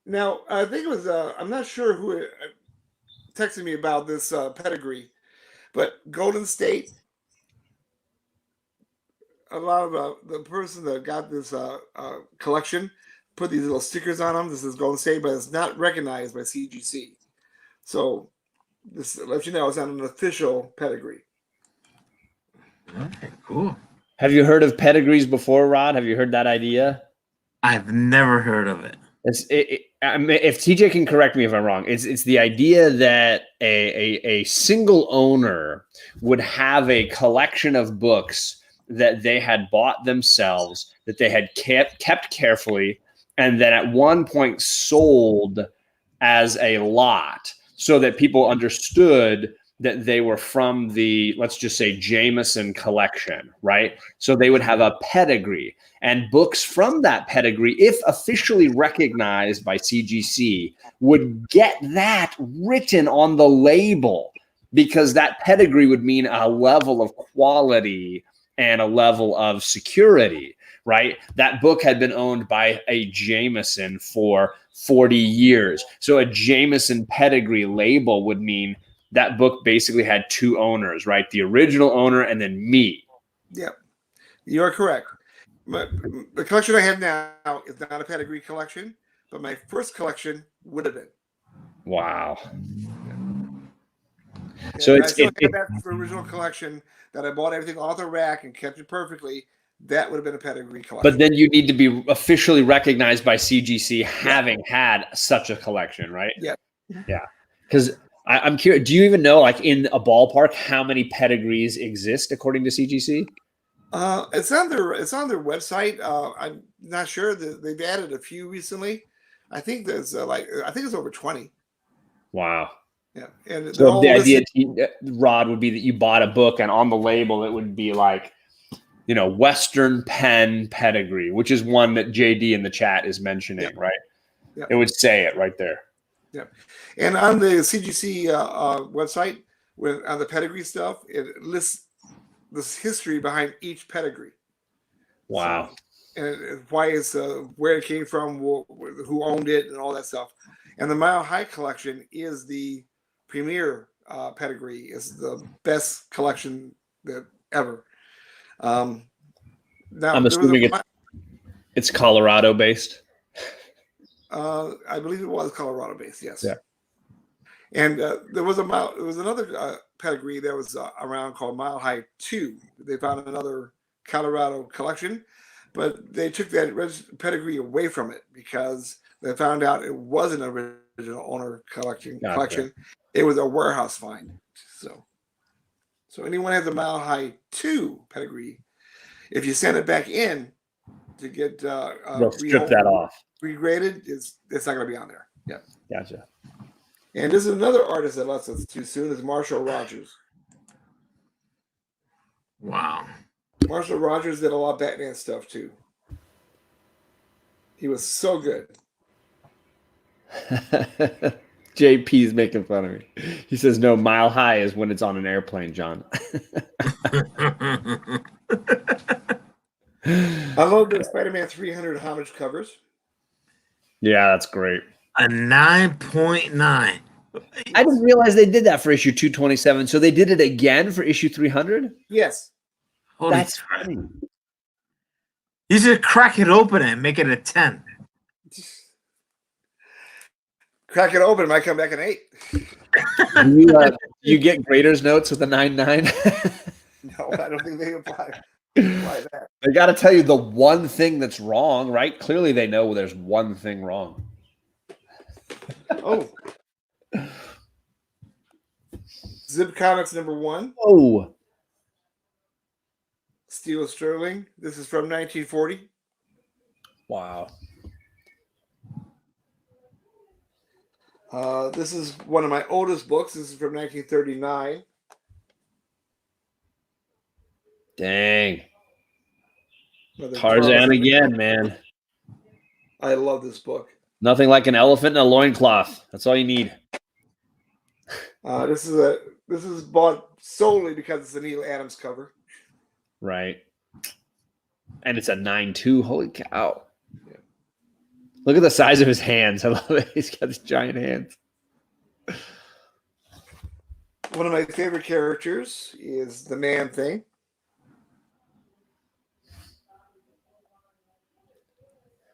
S2: Now, I think it was, I'm not sure who texted me about this pedigree, but Golden State, a lot of the person that got this collection put these little stickers on them. This is Golden State, but it's not recognized by CGC. So this lets you know it's not an official pedigree.
S1: Okay, cool.
S3: Have you heard of pedigrees before, Rod? Have you heard that idea?
S1: I've never heard of it.
S3: I mean, if TJ can correct me if I'm wrong, it's the idea that a single owner would have a collection of books that they had bought themselves, that they had kept carefully, and then at one point sold as a lot, so that people understood that they were from the, let's just say, Jameson collection, right? So they would have a pedigree, and books from that pedigree, if officially recognized by CGC, would get that written on the label, because that pedigree would mean a level of quality and a level of security, right? That book had been owned by a Jameson for 40 years. So a Jameson pedigree label would mean that book basically had two owners, right? The original owner and then me.
S2: Yep, you are correct. The collection I have now is not a pedigree collection, but my first collection would have been.
S3: Wow.
S2: And
S3: So
S2: I
S3: it's
S2: still have that original collection that I bought everything off the rack and kept it perfectly. That would have been a pedigree collection.
S3: but then you need to be officially recognized by CGC having had such a collection, right?
S2: Yeah.
S3: Yeah. Because I'm curious, do you even know, like in a ballpark, how many pedigrees exist according to CGC?
S2: It's on their website. I'm not sure. They've added a few recently. I think there's I think it's over 20.
S3: Wow.
S2: Yeah, and
S3: so the idea, Rod, would be that you bought a book and on the label it would be like, you know, Western Penn pedigree, which is one that JD in the chat is mentioning, right? Yeah. It would say it right there.
S2: Yeah, and on the CGC website, on the pedigree stuff, it lists this history behind each pedigree.
S3: Wow.
S2: So, and why it's where it came from, who owned it, and all that stuff. And the Mile High collection is the premier pedigree. Is the best collection that ever. Now
S3: I'm assuming it's Colorado based.
S2: I believe it was Colorado based. Yes.
S3: Yeah.
S2: And there was another pedigree that was around called Mile High 2. They found another Colorado collection, but they took that pedigree away from it because they found out it wasn't an original owner collection. It was a warehouse find. So anyone has a Mile High 2 pedigree, if you send it back in to get
S3: they'll strip that off,
S2: regraded, it's not going to be on there. Yeah.
S3: Gotcha.
S2: And this is another artist that left us too soon, is Marshall Rogers.
S1: Wow.
S2: Marshall Rogers did a lot of Batman stuff too. He was so good.
S3: JP's making fun of me. He says, no, Mile High is when it's on an airplane, John.
S2: I love the Spider-Man 300 homage covers.
S3: Yeah, that's great.
S1: A 9.9.
S3: I didn't realize they did that for issue 227. So they did it again for issue 300?
S2: Yes.
S3: That's funny.
S1: You should crack it open and make it a 10.
S2: Crack it open, it might come back an 8.
S3: You get grader's notes with a 9.9?
S2: No, I don't think they apply that.
S3: They got to tell you the one thing that's wrong, right? Clearly they know there's one thing wrong.
S2: Oh. Zip Comics #1.
S3: Oh.
S2: Steel Sterling. This is from 1940.
S3: Wow.
S2: This is one of my oldest books. This is from 1939.
S3: Dang. Tarzan again, man.
S2: I love this book.
S3: Nothing like an elephant in a loincloth. That's all you need.
S2: This is bought solely because it's a Neil Adams cover.
S3: Right. And it's a 9.2. Holy cow. Yeah. Look at the size of his hands. I love it. He's got these giant hands.
S2: One of my favorite characters is the Man-Thing.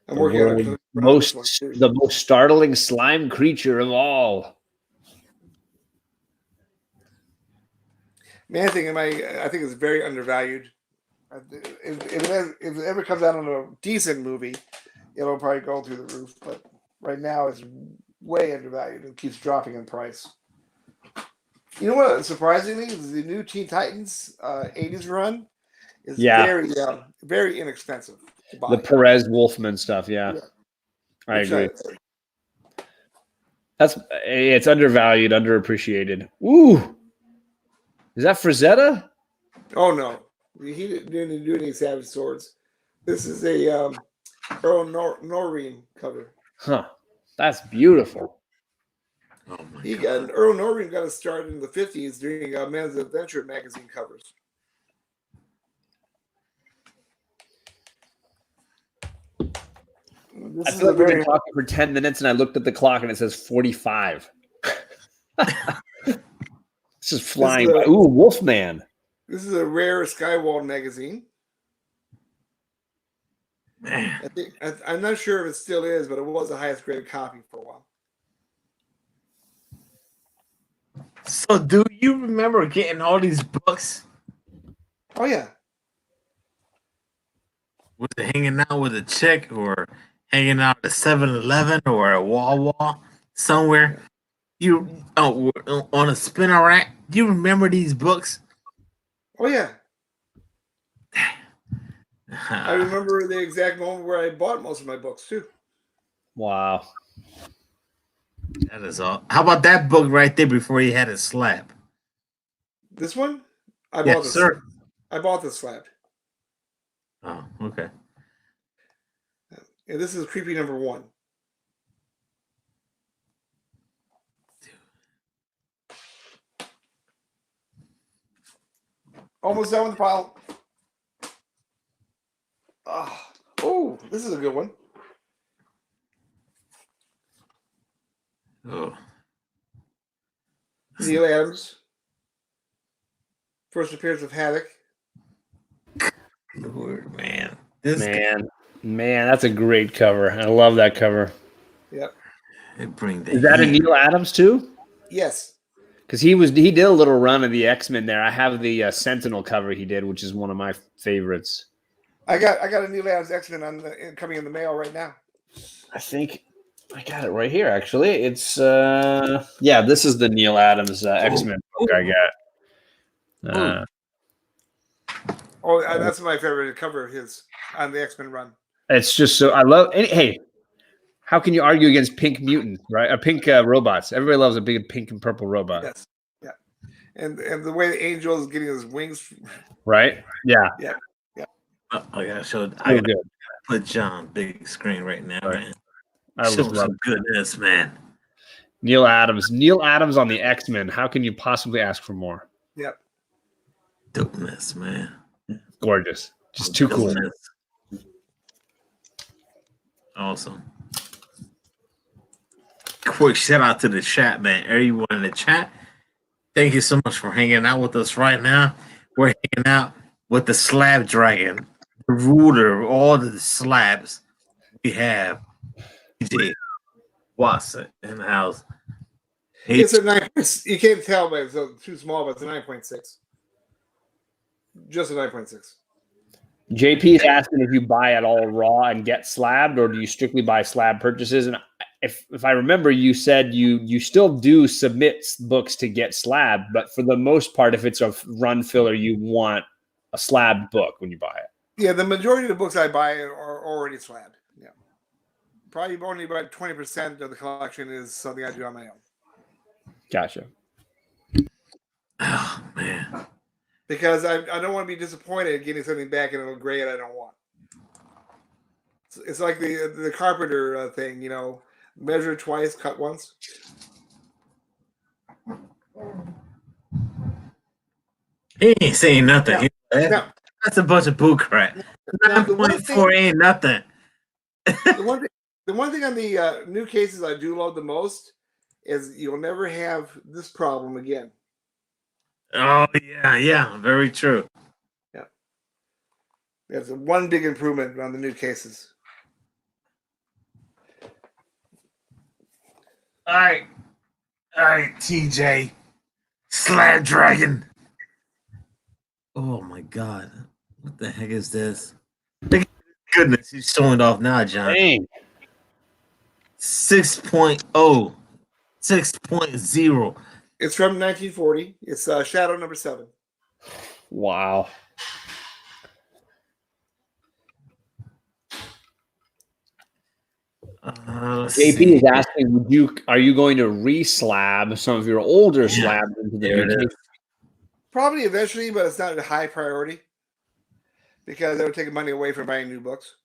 S2: I'm working on
S3: the most startling slime creature of all.
S2: Man-Thing, I think is very undervalued. If it ever comes out in a decent movie, it'll probably go through the roof. But right now, it's way undervalued and keeps dropping in price. You know what? Surprisingly, the new Teen Titans 80s run is very inexpensive to buy.
S3: The Perez Wolfman stuff, yeah. I agree. It's undervalued, underappreciated. Ooh. Is that Frazetta?
S2: Oh no, he didn't do any Savage Swords. This is a Earl Noreen cover.
S3: Huh. That's beautiful.
S1: Oh my
S2: He
S1: god.
S2: got Earl Noreen got a start in the 50s doing Men's Adventure magazine covers.
S3: I feel like we've been talking for 10 minutes and I looked at the clock and it says 45. This is flying by. Ooh, Wolfman.
S2: This is a rare Skywall magazine.
S1: Man.
S2: I'm not sure if it still is, but it was the highest graded copy for a while.
S1: So, do you remember getting all these books?
S2: Oh yeah.
S1: Was it hanging out with a chick or hanging out at a 7-Eleven or a Wawa somewhere? You on a spinner rack? Do you remember these books?
S2: Oh yeah. I remember the exact moment where I bought most of my books too.
S3: Wow.
S1: That is all. How about that book right there before you had a slab?
S2: This one? I
S1: Yes,
S2: bought this.
S1: sir.
S2: I bought this Slab.
S1: Oh, okay.
S2: And this is creepy number 1. Almost done with the pile. Oh, this is a good one.
S1: Oh,
S2: Neil Adams. First appearance of Haddock.
S1: Lord, man.
S3: Man, that's a great cover. I love that cover.
S2: Yep.
S3: Is that a Neil Adams too?
S2: Yes.
S3: Because he did a little run of the X-Men there. I have the Sentinel cover he did, which is one of my favorites.
S2: I got a Neil Adams X-Men coming in the mail right now.
S3: I think I got it right here. Actually, it's this is the Neil Adams X-Men book I got.
S2: That's my favorite cover of his on the X-Men run.
S3: It's just so I love. Hey, how can you argue against pink mutants, right? Pink robots. Everybody loves a big pink and purple robot.
S2: Yes. Yeah. And the way the Angel is getting his wings.
S3: Right. Yeah.
S2: Yeah.
S1: I gotta show. I gotta put John big screen right now, man.
S3: I
S1: show some goodness, man.
S3: Neil Adams on the X-Men. How can you possibly ask for more?
S2: Yep.
S1: Dopeness, man.
S3: Gorgeous. Just too cool.
S1: Awesome. Quick shout out to the chat, man. Everyone in the chat, thank you so much for hanging out with us right now. We're hanging out with the Slab Dragon, the ruler of all the slabs. We have DJ Watson in the house.
S2: It's a 9. You can't tell, but it's too small, but it's a 9.6. Just a 9.6.
S3: JP is asking if you buy it all raw and get slabbed, or do you strictly buy slab purchases? And if I remember, you said you still do submit books to get slab, but for the most part, if it's a run filler, you want a slabbed book when you buy it.
S2: Yeah, the majority of the books I buy are already slabbed. Yeah, probably only about 20% of the collection is something I do on my own.
S3: Gotcha.
S1: Oh man.
S2: Because I don't want to be disappointed getting something back in a grade I don't want. It's like the Carpenter thing, measure twice, cut once.
S1: He ain't saying nothing.
S2: No.
S1: That's a bunch of bull crap. 9.4 ain't nothing.
S2: The one thing on the new cases I do love the most is you'll never have this problem again.
S1: Oh yeah, very true.
S2: Yeah, that's one big improvement on the new cases.
S1: All right, TJ, Slab Dragon. Oh my God, what the heck is this? Goodness, he's showing it off now, John.
S3: Dang.
S1: 6.0, 6.0.
S2: It's from 1940. It's Shadow number 7.
S3: Wow. JP is asking, are you going to re-slab some of your older slabs into the new case?
S2: Probably eventually, but it's not a high priority because that would take money away from buying new books.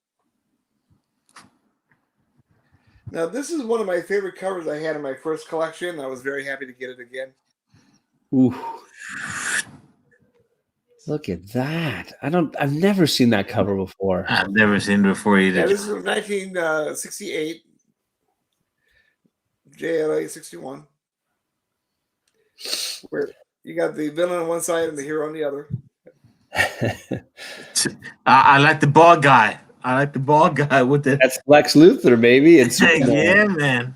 S2: Now, this is one of my favorite covers I had in my first collection. I was very happy to get it again.
S3: Ooh. Look at that. I've never seen that cover before.
S1: I've never seen it before either.
S2: Yeah, this is from 1968, JLA 61, where you got the villain on one side and the hero on the other.
S1: I like the bald guy. I like the bald guy with the.
S3: That's Lex Luthor, baby. It's
S1: Yeah, man.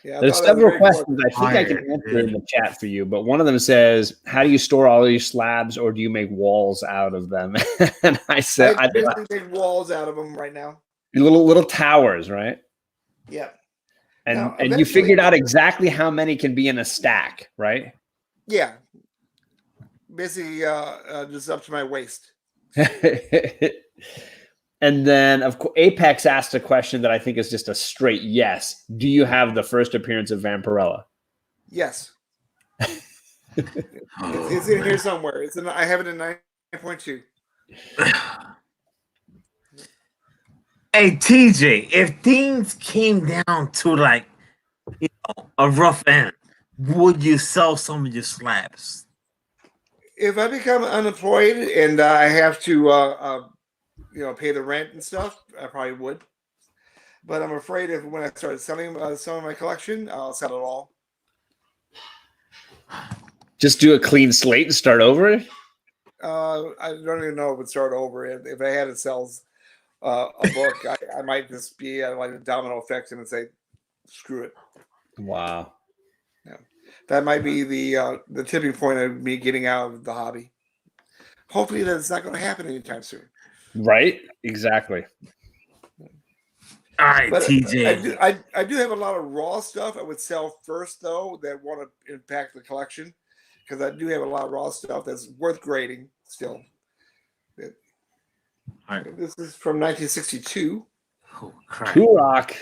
S2: Yeah,
S3: There's several questions I think I can answer in the chat for you, but one of them says, "How do you store all these slabs, or do you make walls out of them?" And I said,
S2: I basically make walls out of them right now.
S3: Little towers, right?
S2: Yeah.
S3: And
S2: Now,
S3: and you figured out exactly how many can be in a stack, right?
S2: Yeah. Basically, just up to my waist.
S3: And then, of course, Apex asked a question that I think is just a straight yes. Do you have the first appearance of Vampirella?
S2: Yes. It's in here somewhere. I have it in 9.2.
S1: Hey, TJ, if things came down to like, a rough end, would you sell some of your slabs?
S2: If I become unemployed and I have to, pay the rent and stuff, I probably would. But I'm afraid when I start selling some of my collection, I'll sell it all.
S3: Just do a clean slate and start over?
S2: I don't even know if it would start over. If I had to sell a book, I might just be like a domino effect and say, screw it.
S3: Wow.
S2: Yeah. That might be the tipping point of me getting out of the hobby. Hopefully that's not going to happen anytime soon.
S3: Right? Exactly.
S1: All right,
S2: But
S1: TJ.
S2: I do have a lot of raw stuff I would sell first, though, that want to impact the collection, because I do have a lot of raw stuff that's worth grading still.
S1: All right.
S2: This is from 1962.
S1: Oh, crap.
S3: Turok.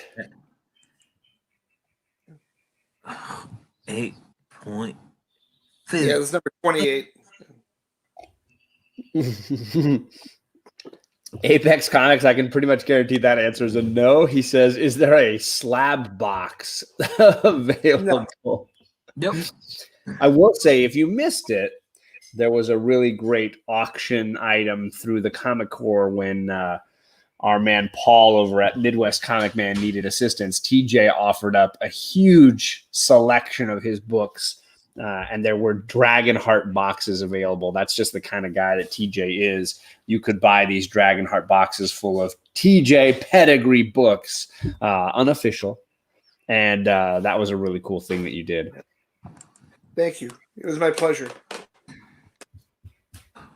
S1: 8.5.
S2: Yeah, this is number 28.
S3: Apex Comics, I can pretty much guarantee that answer is a no. He says, is there a slab box available?
S2: No.
S1: Yep.
S3: I will say, if you missed it, there was a really great auction item through the Comic Core when our man Paul over at Midwest Comic Man needed assistance. TJ offered up a huge selection of his books, and there were Dragonheart boxes available. That's just the kind of guy that TJ is. You could buy these Dragonheart boxes full of TJ pedigree books, unofficial, and that was a really cool thing that you did.
S2: Thank you. It was my pleasure.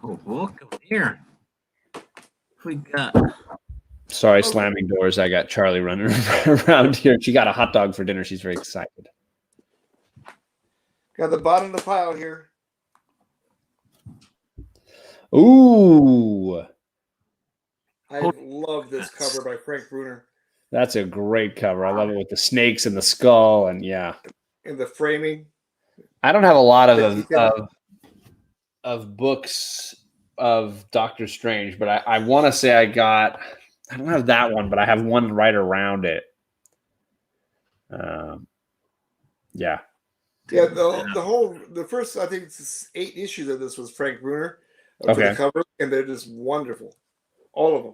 S1: Oh, welcome here. We got.
S3: Sorry, slamming doors. I got Charlie running around here. She got a hot dog for dinner. She's very excited.
S2: Got the bottom of the pile here.
S3: Ooh.
S2: I love this cover by Frank Bruner.
S3: That's a great cover. I love it with the snakes and the skull, and yeah.
S2: And the framing.
S3: I don't have a lot of books of Doctor Strange, but I want to say I don't have that one, but I have one right around it. Yeah.
S2: Yeah, the first, I think it's 8 issues of this was Frank Bruner for
S3: Okay.
S2: the cover, and they're just wonderful. All of them.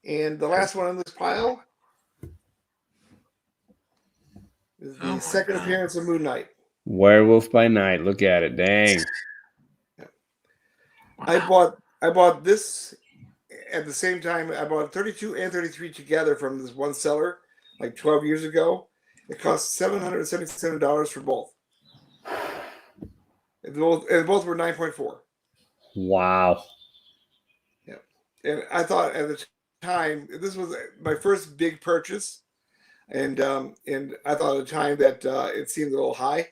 S2: And the last one in this pile is the second appearance of Moon Knight.
S3: Werewolf by Night. Look at it. Dang.
S2: I bought this at the same time. I bought 32 and 33 together from this one seller like 12 years ago. It cost $777 for both. And both were 9.4.
S3: Wow.
S2: Yeah. And I thought at the time, this was my first big purchase. And I thought at the time that it seemed a little high.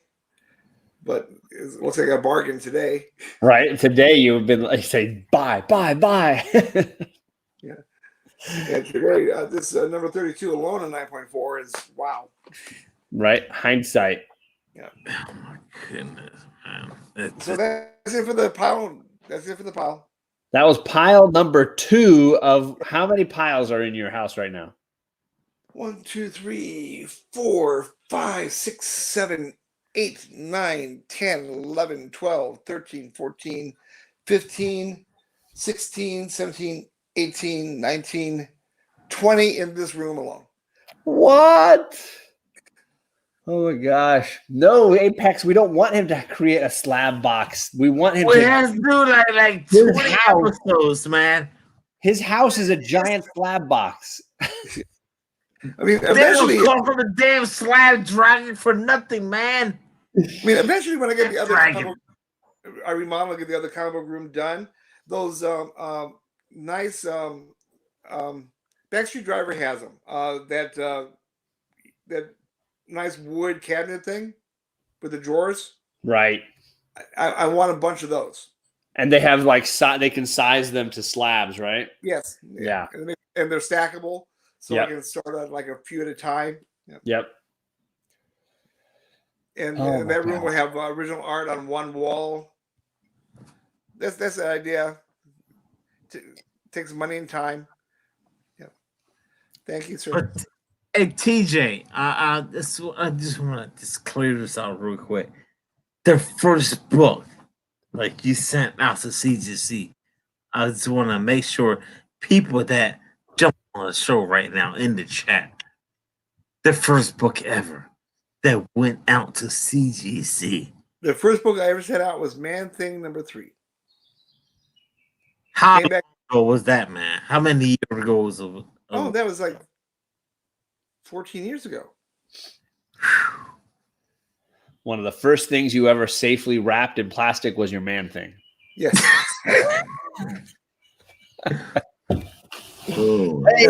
S2: But it looks like a bargain today.
S3: Right. Today you have been like, say, buy.
S2: Yeah. And today, this number 32 alone at 9.4 is wow.
S3: Right. Hindsight.
S2: Yeah.
S1: Oh my goodness.
S2: So that's it for the pile. That's it for the pile.
S3: That was pile number 2 of how many piles are in your house right now?
S2: 1, 2, 3, 4, 5, 6, 7, 8, 9, 10, 11, 12, 13, 14, 15, 16, 17, 18, 19, 20 in this room alone.
S3: What? Oh my gosh. No, Apex, we don't want him to create a slab box. We want him
S1: We
S3: to
S1: have to do like
S3: His
S1: 20
S3: house.
S1: episodes, man.
S3: His house is a giant slab box.
S2: I mean,
S1: They
S2: eventually,
S1: don't come from a damn slab dragon for nothing, man.
S2: eventually, when I get the other,
S1: Dragon.
S2: I remodel, get the other comic book room done. Those nice Backstreet Driver has them. That nice wood cabinet thing with the drawers.
S3: Right.
S2: I want a bunch of those.
S3: And they have like they can size them to slabs, right?
S2: Yes.
S3: Yeah.
S2: And they're stackable, so
S3: Yep.
S2: I can start out like a few at a time.
S3: Yep.
S2: And,
S3: Oh
S2: and that
S3: my
S2: room will have original art on one wall. That's the idea. Takes money and time. Yeah. Thank you, sir.
S1: But hey, TJ, I just want to just clear this out real quick. The first book, like you sent out to CGC, I just want to make sure people that jump on the show right now in the chat, the first book ever that went out to CGC.
S2: The first book I ever sent out was Man Thing #3.
S1: How
S2: Came back.
S1: ago was that, man? How many years ago was it?
S2: Oh, that was like 14 years ago.
S3: One of the first things you ever safely wrapped in plastic was your Man Thing.
S2: Yes.
S3: Hey,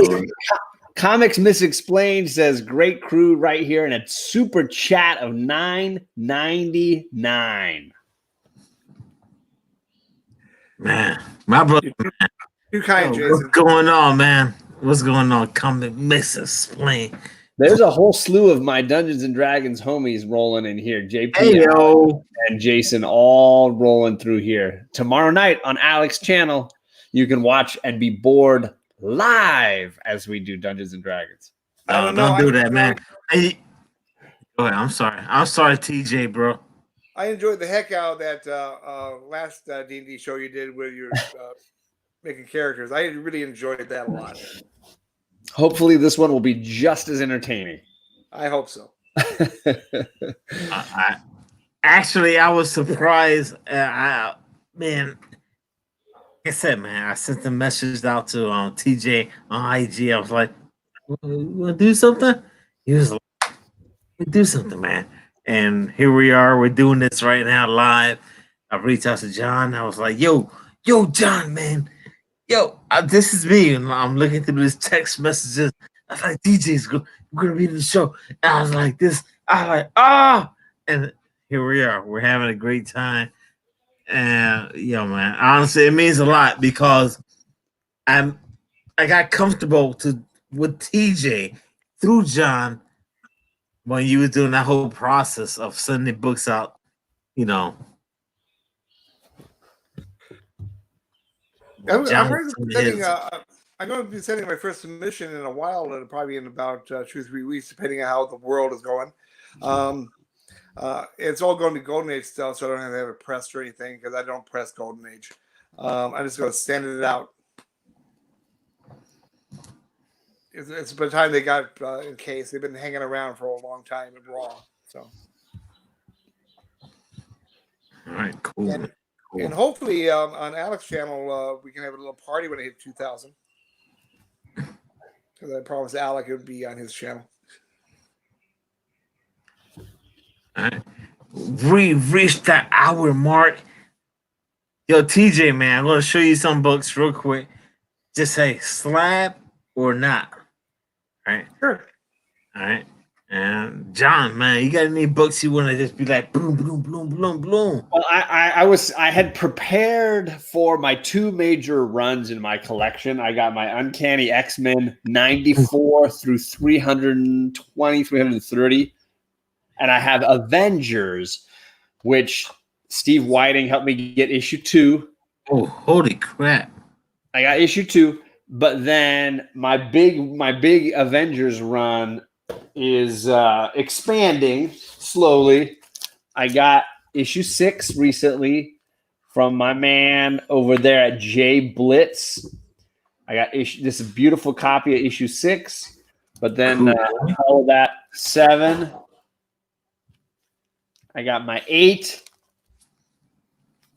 S3: Comics Misexplained says great crew right here in a super chat of $9.99.
S1: Man, my brother.
S2: Too kind, Jason.
S1: What's going on, man? What's going on? Comic Misexplained.
S3: There's a whole slew of my Dungeons and Dragons homies rolling in here. JP
S1: Hey-yo.
S3: and Jason all rolling through here. Tomorrow night on Alex's channel, you can watch and be bored live as we do Dungeons and Dragons.
S2: I don't know.
S1: Don't do that, man. Hey, go ahead. I'm sorry, TJ, bro.
S2: I enjoyed the heck out of that last D&D show you did where you're making characters. I really enjoyed that a lot.
S3: Hopefully this one will be just as entertaining.
S2: I hope so.
S1: I was surprised. Man, like I said, man, I sent the message out to TJ on IG. I was like, "You want to do something?" He was like, "Do something, man." And here we are. We're doing this right now live. I reached out to John. I was like, "Yo, John, man." Yo, this is me, and I'm looking through his text messages. I was like, we're gonna be in the show. And I was like, and here we are. We're having a great time. And man, honestly, it means a lot because I got comfortable with TJ through John when you was doing that whole process of sending books out,
S2: I'm going to be sending my first submission in a while, and probably in about 2 or 3 weeks, depending on how the world is going. It's all going to be Golden Age stuff, so I don't have to have it pressed or anything because I don't press Golden Age. I'm just going to send it out. It's by the time they got in case. They've been hanging around for a long time in Raw. So,
S1: all right, cool.
S2: And hopefully on Alex's channel, we can have a little party when I hit 2,000. Because I promised Alec it would be on his channel.
S1: All right. We reached that hour mark. Yo, TJ, man, I'm going to show you some books real quick. Just say slab or not. All right?
S2: Sure.
S1: All right. And John, man, you got any books you want to just be like boom, boom, boom, boom, boom?
S3: Well, I had prepared for my 2 major runs in my collection. I got my Uncanny X-Men 94 through 320, 330. And I have Avengers, which Steve Whiting helped me get issue 2.
S1: Oh, holy crap!
S3: I got issue 2, but then my big Avengers run is expanding slowly. I got issue 6 recently from my man over there at J Blitz. I got this beautiful copy of issue 6, but then all of that 7. I got my 8,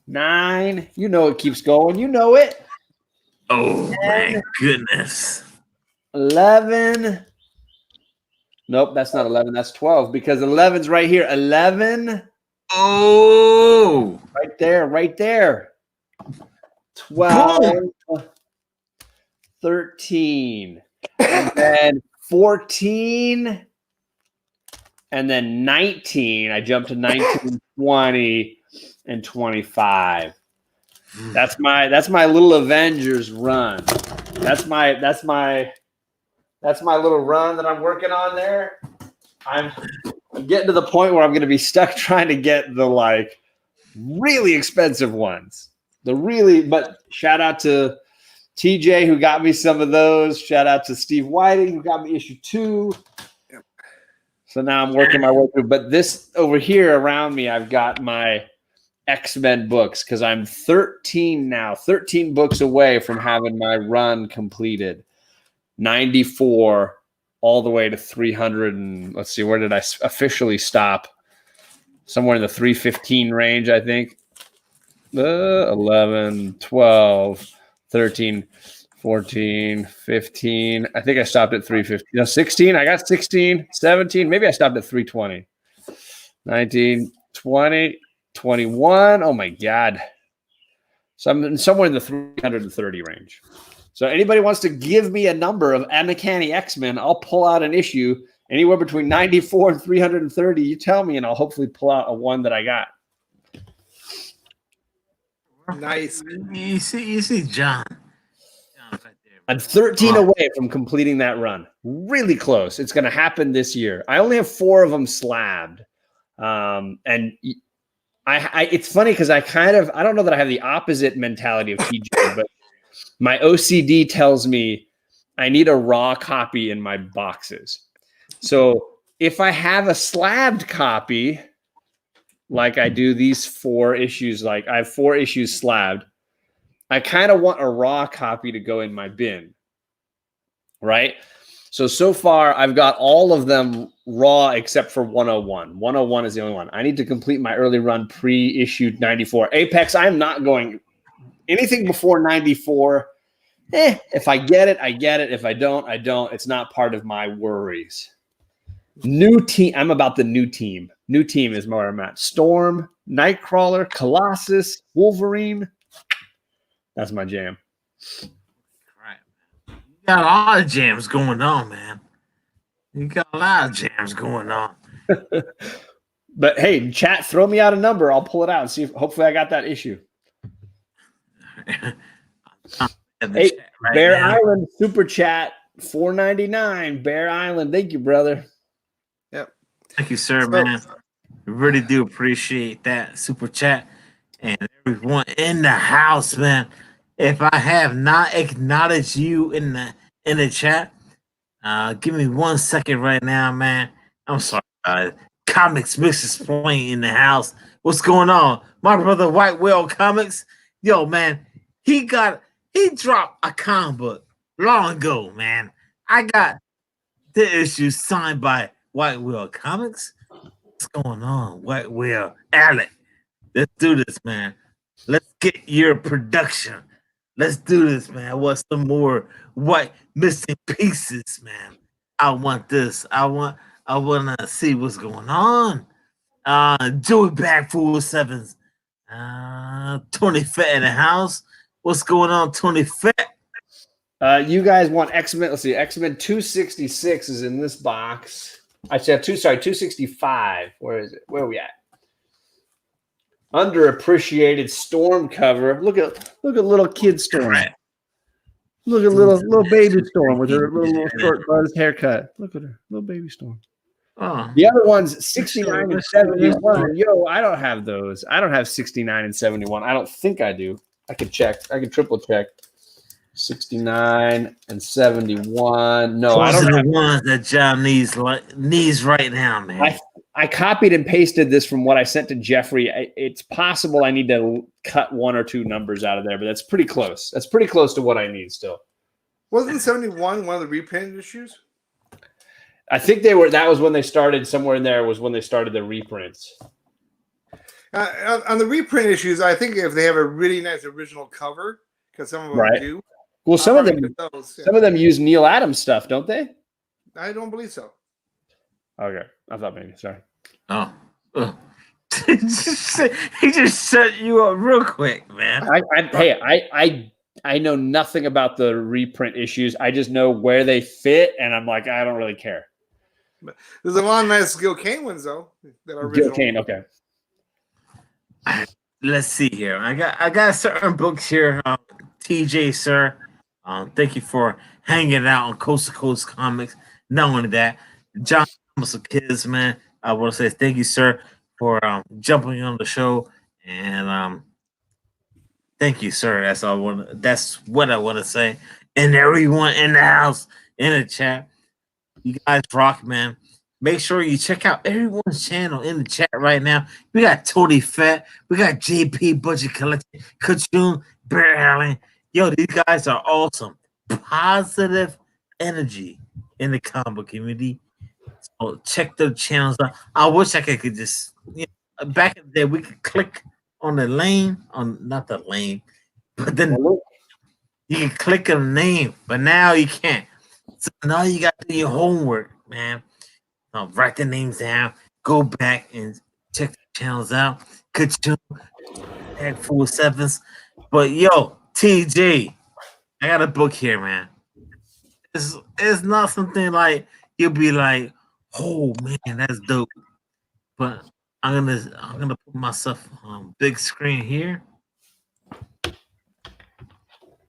S3: 9. You know it keeps going. You know it.
S1: Oh 10, my goodness.
S3: 11. Nope, that's not 11. That's 12 because 11's right here. 11.
S1: Oh,
S3: right there. 12. Boom. 13. And then 14. And then 19. I jumped to 19, 20, and 25. That's my little Avengers run. That's my little run that I'm working on there. I'm getting to the point where I'm going to be stuck trying to get the like really expensive ones. But shout out to TJ who got me some of those. Shout out to Steve Whiting who got me issue 2. Yep. So now I'm working my way through. But this over here around me, I've got my X-Men books because I'm 13 now, 13 books away from having my run completed. 94 all the way to 300 and let's see, where did I officially stop? Somewhere in the 315 range, I think. 11, 12, 13, 14, 15. I think I stopped at 315. No, 16. I got 16, 17. Maybe I stopped at 320. 19, 20, 21. Oh my God. So I'm somewhere in the 330 range. So anybody wants to give me a number of Uncanny X-Men, I'll pull out an issue anywhere between 94 and 330. You tell me, and I'll hopefully pull out a one that I got.
S2: Nice.
S1: You see, John. John's right there.
S3: I'm 13 away from completing that run. Really close. It's going to happen this year. I only have 4 of them slabbed, and I it's funny because I don't know that I have the opposite mentality of TJ, but my OCD tells me I need a raw copy in my boxes. So if I have a slabbed copy, like I do these 4 issues, like I have 4 issues slabbed, I kind of want a raw copy to go in my bin, right? So far, I've got all of them raw except for 101. 101 is the only one. I need to complete my early run pre-issued 94. Apex, I'm not going anything before 94. If I get it, I get it. If I don't, I don't. It's not part of my worries. New team. I'm about the new team. New team is where I'm at. Storm, Nightcrawler, Colossus, Wolverine. That's my jam.
S1: Right. You got a lot of jams going on, man. You got a lot of jams going on.
S3: But hey, chat, throw me out a number. I'll pull it out and see if hopefully I got that issue. Hey, right Bear now. Island super chat $4.99. Bear Island, thank you, brother.
S2: Yep,
S1: thank you, sir, man. We really do appreciate that super chat and everyone in the house, man. If I have not acknowledged you in the chat, give me 1 second right now, man. I'm sorry. Comics Mix is playing in the house. What's going on, my brother? White Whale Comics, yo, man. He dropped a comic book long ago, man. I got the issue signed by White Whale Comics. What's going on, White Whale? Alec, let's do this, man. Let's get your production. Let's do this, man. I want some more white missing pieces, man. I want this. I want to see what's going on. Joey Back 407's Tony Fett in the house. What's going on, Tony Fett?
S3: You guys want X-Men? Let's see. X-Men 266 is in this box. I said 265. Where is it? Where are we at? Underappreciated Storm cover. Look at little kid Storm. Look at little baby Storm with her little short buzzed haircut. Look at her, little baby Storm.
S1: Oh,
S3: The other one's 69 and
S1: let's see this
S3: 71.
S1: one.
S3: Yo, I don't have those. I don't have 69 and 71. I don't think I do. I could check. I could triple check. 69 and 71. No, I
S1: Those
S3: don't
S1: are
S3: have.
S1: the ones that John needs right now, man.
S3: I copied and pasted this from what I sent to Jeffrey. It's possible I need to cut one or two numbers out of there, but that's pretty close. That's pretty close to what I need still.
S2: Wasn't 71 one of the reprint issues?
S3: I think they were. That was when they started. Somewhere in there was when they started the reprints.
S2: On the reprint issues, I think if they have a really nice original cover, because some of them
S3: Right.
S2: do.
S3: Well, some of them,
S2: those, yeah.
S3: some of them use Neil Adams stuff, don't they?
S2: I don't believe so.
S3: Okay, I thought maybe. Sorry.
S1: Oh. He just set you up real quick, man.
S3: I know nothing about the reprint issues. I just know where they fit, and I'm like, I don't really care.
S2: There's a lot of nice Gil Kane ones though. That are
S3: Gil
S2: original.
S3: Kane, okay.
S1: Let's see here. I got certain books here. TJ, sir, thank you for hanging out on Coast to Coast Comics. Not only that, John Muscle Kids, man. I want to say thank you, sir, for jumping on the show, and thank you, sir. That's what I want to say. And everyone in the house, in the chat, you guys rock, man. Make sure you check out everyone's channel in the chat right now. We got Tony Fett, we got JP Budget Collection, Kachun, Bear Allen. Yo, these guys are awesome. Positive energy in the comic community. So check their channels out. I wish I could just, back in the day, we could click on the lane, not the lane, but then you can click on the name, but now you can't. So now you got to do your homework, man. Write the names down, go back and check the channels out. Kachun, Tag 47s. But yo, TJ, I got a book here, man. It's not something like you'll be like, oh man, that's dope. But I'm gonna put myself on big screen here.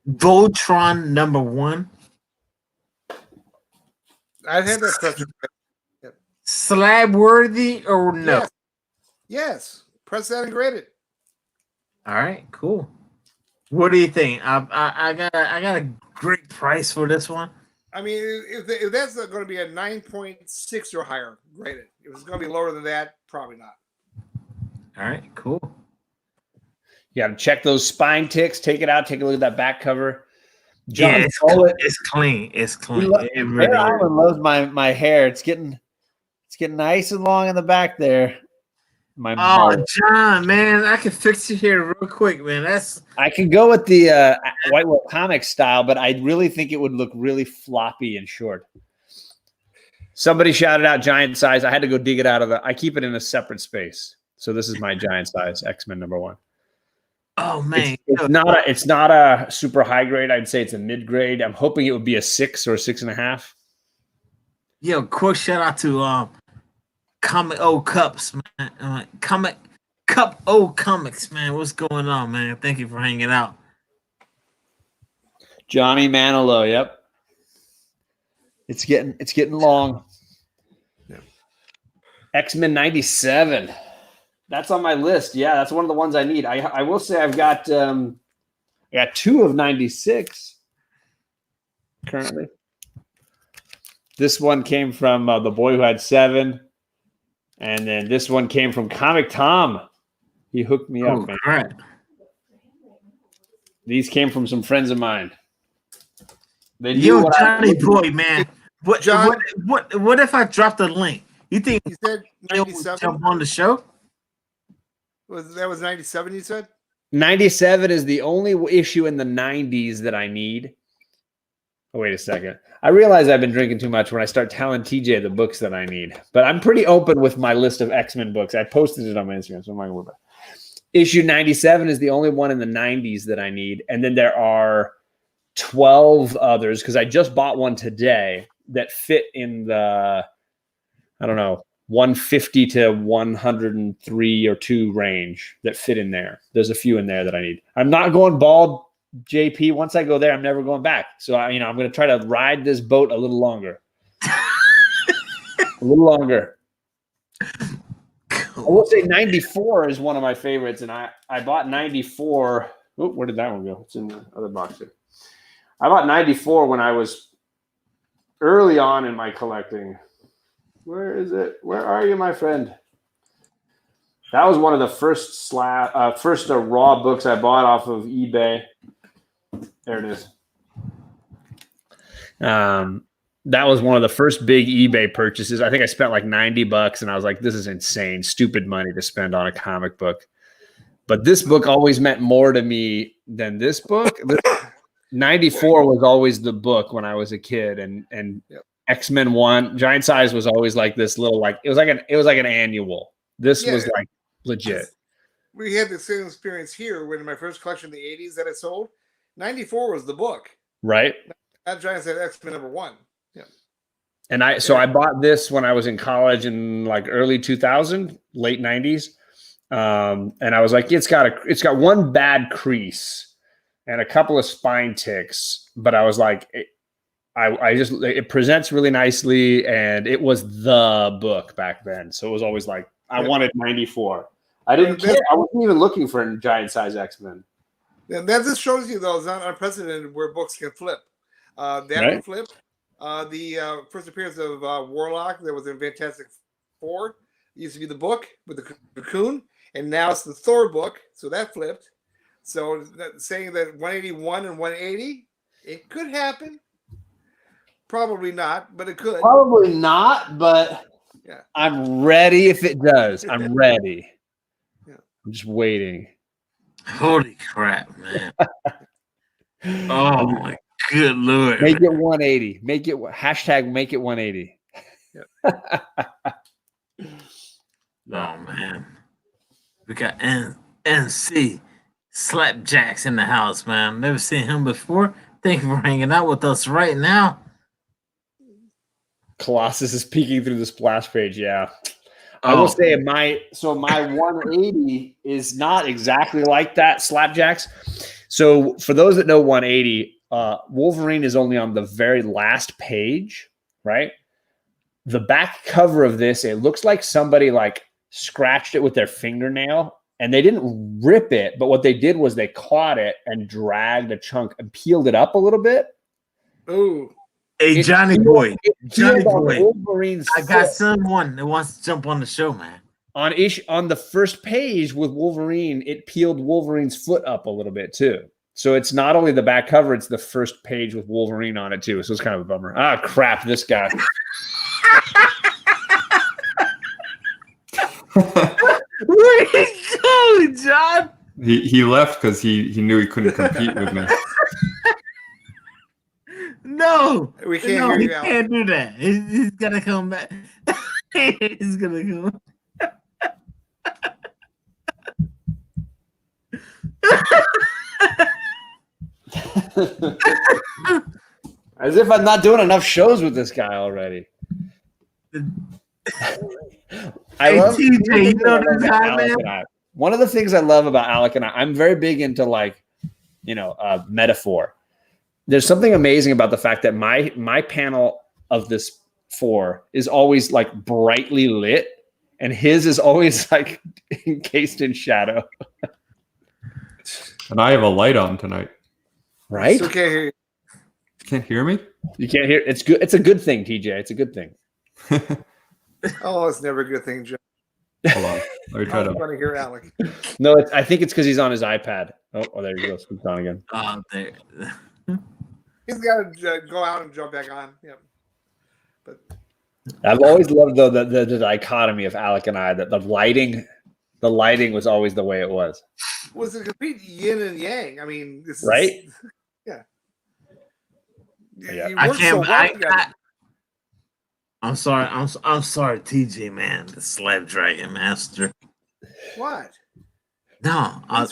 S1: Voltron #1.
S2: I had that press.
S1: Slab worthy or no?
S2: Yes. Press that and grade it.
S1: All right, cool. What do you think? I got a great price for this one.
S2: I mean, if that's going to be a 9.6 or higher, grade it. If it's going to be lower than that, probably not.
S1: All right, cool.
S3: You got to check those spine ticks. Take it out. Take a look at that back cover.
S1: John, it's clean. It's clean.
S3: Bear Allen loves my hair. It's getting nice and long in the back there.
S1: John, man, I can fix it here real quick, man.
S3: I can go with the White Wolf comic style, but I really think it would look really floppy and short. Somebody shouted out giant size. I had to go dig it out of I keep it in a separate space. So this is my giant size X-Men #1.
S1: Oh man,
S3: it's not a super high grade. I'd say it's a mid grade. I'm hoping it would be a 6 or a 6.5.
S1: Yo, quick shout out to Comic O Cups, man. Comic Cup O Comics, man. What's going on, man? Thank you for hanging out.
S3: Johnny Manilow, yep. It's getting long.
S2: Yeah.
S3: X-Men 97. That's on my list. Yeah, that's one of the ones I need. I will say I've got 2 of 96 currently. This one came from The Boy Who Had 7. And then this one came from Comic Tom. He hooked me up, man.
S1: Right.
S3: These came from some friends of mine. They
S1: Yo, Johnny boy, man. What if I dropped a link? You think
S2: you said 97?
S1: Jump on the show?
S2: That was 97, you said?
S3: 97 is the only issue in the 90s that I need. Oh, wait a second. I realize I've been drinking too much when I start telling TJ the books that I need. But I'm pretty open with my list of X-Men books. I posted it on my Instagram, so I'm not going to worry about it. Issue 97 is the only one in the 90s that I need. And then there are 12 others, because I just bought one today that fit in the, 150 to 103 or 2 range that fit in there. There's a few in there that I need. I'm not going bald, JP. Once I go there, I'm never going back. So, I'm going to try to ride this boat a little longer. A little longer. I will say 94 is one of my favorites, and I bought 94. Oh, where did that one go? It's in the other box here. I bought 94 when I was early on in my collecting. Where is it? Where are you, my friend? That was one of the first raw books I bought off of eBay. There it is. That was one of the first big eBay purchases. I think I spent like $90, and I was like, "This is insane, stupid money to spend on a comic book." But this book always meant more to me than this book. 94 was always the book when I was a kid, and X-Men 1 Giant Size was always like this little it was like an annual. This was like legit.
S2: We had the same experience here when my first collection in the 80s that I sold. 94 was the book,
S3: right?
S2: Not Giant Size X-Men #1. Yeah. And
S3: I bought this when I was in college in like early 2000, late 90s. And I was like, it's got one bad crease and a couple of spine ticks, but I was like, it presents really nicely, and it was the book back then. So it was always like, I wanted 94. I didn't care. I wasn't even looking for a Giant Size X-Men.
S2: And that just shows you, though, it's not unprecedented where books can flip. That one flipped. The first appearance of Warlock that was in Fantastic Four. It used to be the book with the cocoon, and now it's the Thor book. So that flipped. So saying that 181 and 180, it could happen. Probably not, but it could.
S3: Probably not, but I'm ready if it does. I'm ready. I'm just waiting.
S1: Holy crap, man. Oh, my good Lord.
S3: Make it 180. Make it hashtag make it 180.
S1: Oh, man. We got NC Slapjacks in the house, man. Never seen him before. Thank you for hanging out with us right now.
S3: Colossus is peeking through the splash page. Yeah. I will say my 180 is not exactly like that, Slapjacks. So for those that know 180, Wolverine is only on the very last page, right? The back cover of this, it looks like somebody like scratched it with their fingernail, and they didn't rip it, but what they did was they caught it and dragged a chunk and peeled it up a little bit.
S2: Ooh.
S1: Hey, Johnny Boy. Johnny Boy.
S3: Wolverine's
S1: I got someone that wants to jump on the show, man.
S3: On the first page with Wolverine, it peeled Wolverine's foot up a little bit too. So it's not only the back cover, it's the first page with Wolverine on it too. So it's kind of a bummer. Ah, crap, this guy.
S1: Where'd he go, John?
S4: He left because he knew he couldn't compete with me.
S2: No, we can't hear you.
S1: He can't do that. He's gonna come back. He's gonna come.
S3: As if I'm not doing enough shows with this guy already. I love TJ, you know this guy, man. One of the things I love about Alec and I'm very big into metaphor. There's something amazing about the fact that my panel of this 4 is always like brightly lit, and his is always like encased in shadow.
S4: And I have a light on tonight.
S3: Right?
S2: Still can't hear you.
S4: Can't hear me?
S3: You can't hear. It's good. It's a good thing, TJ. It's a good thing.
S2: Oh, it's never a good thing, John.
S4: Hold on. Let me try to.
S2: I'm trying to hear Alec.
S3: No, I think it's because he's on his iPad. Oh, there you go. It's on again.
S1: There.
S2: He's got to go out and jump back on. Yep. But
S3: I've always loved the dichotomy of Alec and I. That the lighting was always the way it was.
S2: Was a complete yin and yang. I mean, this is
S3: right.
S2: Yeah.
S1: I can't. I'm sorry. I'm sorry, TJ, man. The Slab Dragon Master.
S2: What?
S1: No, I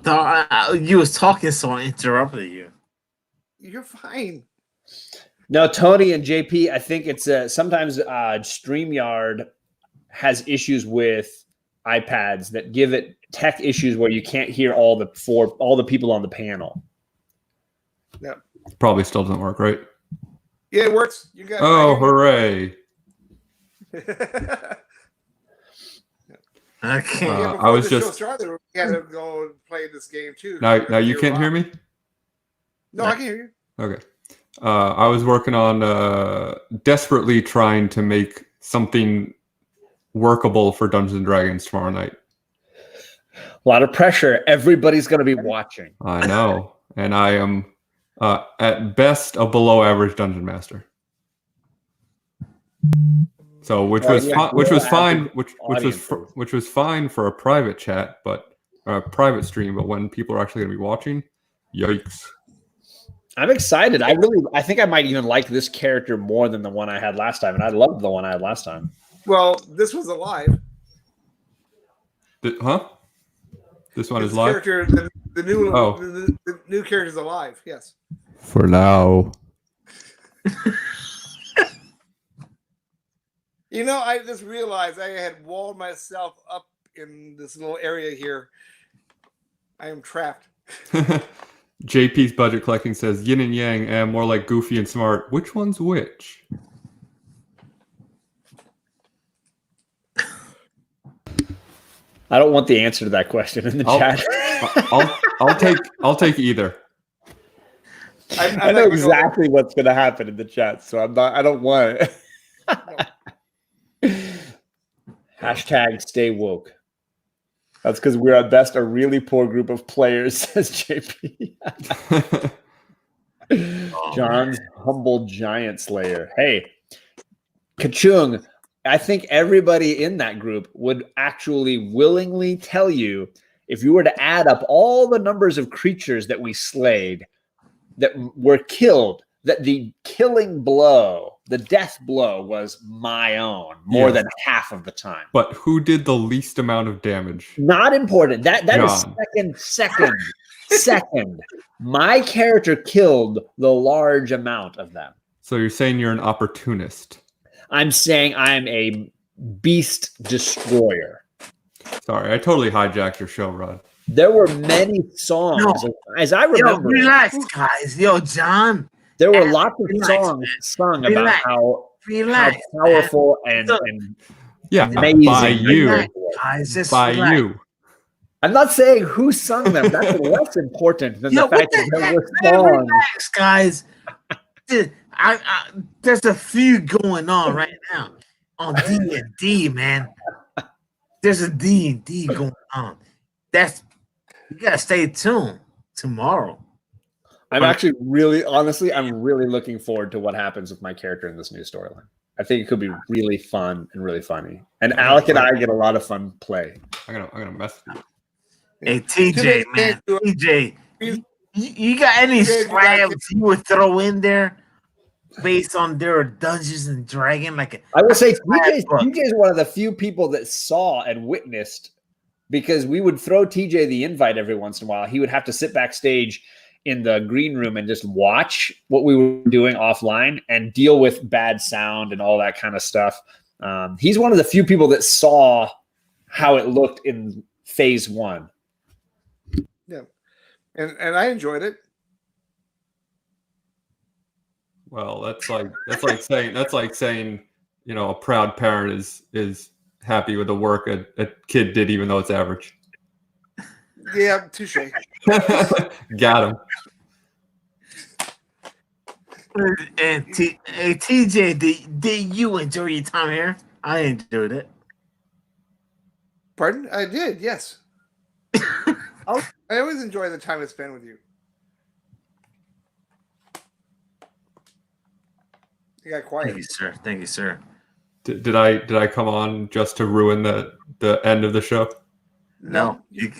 S1: thought you was talking, so I interrupted you.
S2: You're fine.
S3: No, Tony and JP, I think it's sometimes StreamYard has issues with iPads that give it tech issues where you can't hear all the people on the panel.
S2: Yeah.
S4: Probably still doesn't work, right?
S2: Yeah, it works. You got.
S4: Oh, hooray!
S1: I can't.
S2: Yeah,
S4: I
S2: before
S4: was
S2: the show
S4: just
S2: started, we had to go and play this game too.
S4: now you can't hear me.
S2: No, I can hear you.
S4: Okay. I was working on desperately trying to make something workable for Dungeons and Dragons tomorrow night.
S3: A lot of pressure. Everybody's going to be watching.
S4: I know, and I am at best a below average dungeon master. So which was fine for a private chat, but a private stream. But when people are actually going to be watching, yikes!
S3: I'm excited. I think I might even like this character more than the one I had last time, and I loved the one I had last time.
S2: Well, this was alive.
S4: Huh? This one
S2: This
S4: is live.
S2: character, the new
S4: Oh.
S2: the new character is alive. Yes.
S4: For now.
S2: You know, I just realized I had walled myself up in this little area here. I am trapped.
S4: JP's budget collecting says yin and yang and more like goofy and smart. Which one's which?
S3: I don't want the answer to that question in the chat.
S4: I'll take either.
S3: I know exactly what's going to happen in the chat, so I don't want it. Hashtag stay woke. That's because we're at best a really poor group of players, says JP. John's humble giant slayer. Hey, Kachung, I think everybody in that group would actually willingly tell you if you were to add up all the numbers of creatures that we slayed, that were killed, that the killing blow, the death blow was my own more than half of the time.
S4: But who did the least amount of damage?
S3: Not important. That is second. My character killed the large amount of them.
S4: So you're saying you're an opportunist?
S3: I'm saying I'm a beast destroyer.
S4: Sorry, I totally hijacked your show, Rod.
S3: There were many songs, as I remember.
S1: Yo, relax, guys. Yo, John.
S3: There were lots of songs sung about how powerful and amazing.
S4: By you.
S1: Guys, just
S4: by
S1: relax.
S4: you.
S3: I'm not saying who sung them. That's less important than the fact that there were songs.
S1: Relax, guys. There's a feud going on right now on D&D, man. There's a D&D going on. You gotta stay tuned tomorrow.
S3: I'm actually I'm really looking forward to what happens with my character in this new storyline. I think it could be really fun and really funny. And Alec and I get a lot of fun play.
S4: I'm gonna mess with you.
S1: Hey TJ, man, TJ, you got any slabs you would throw in there based on their Dungeons and Dragons?
S3: I will say, TJ is one of the few people that saw and witnessed, because we would throw TJ the invite every once in a while. He would have to sit backstage in the green room and just watch what we were doing offline and deal with bad sound and all that kind of stuff. He's one of the few people that saw how it looked in phase 1.
S2: Yeah, and I enjoyed it.
S4: Well, that's like saying, you know, a proud parent is happy with the work a kid did, even though it's average.
S2: Yeah, touche.
S4: Got him.
S1: And TJ, did you enjoy your time here? I enjoyed it.
S2: Pardon? I did, yes. I always enjoy the time I spend with you. You got quiet.
S1: Thank you, sir.
S4: Did I come on just to ruin the end of the show?
S1: No, you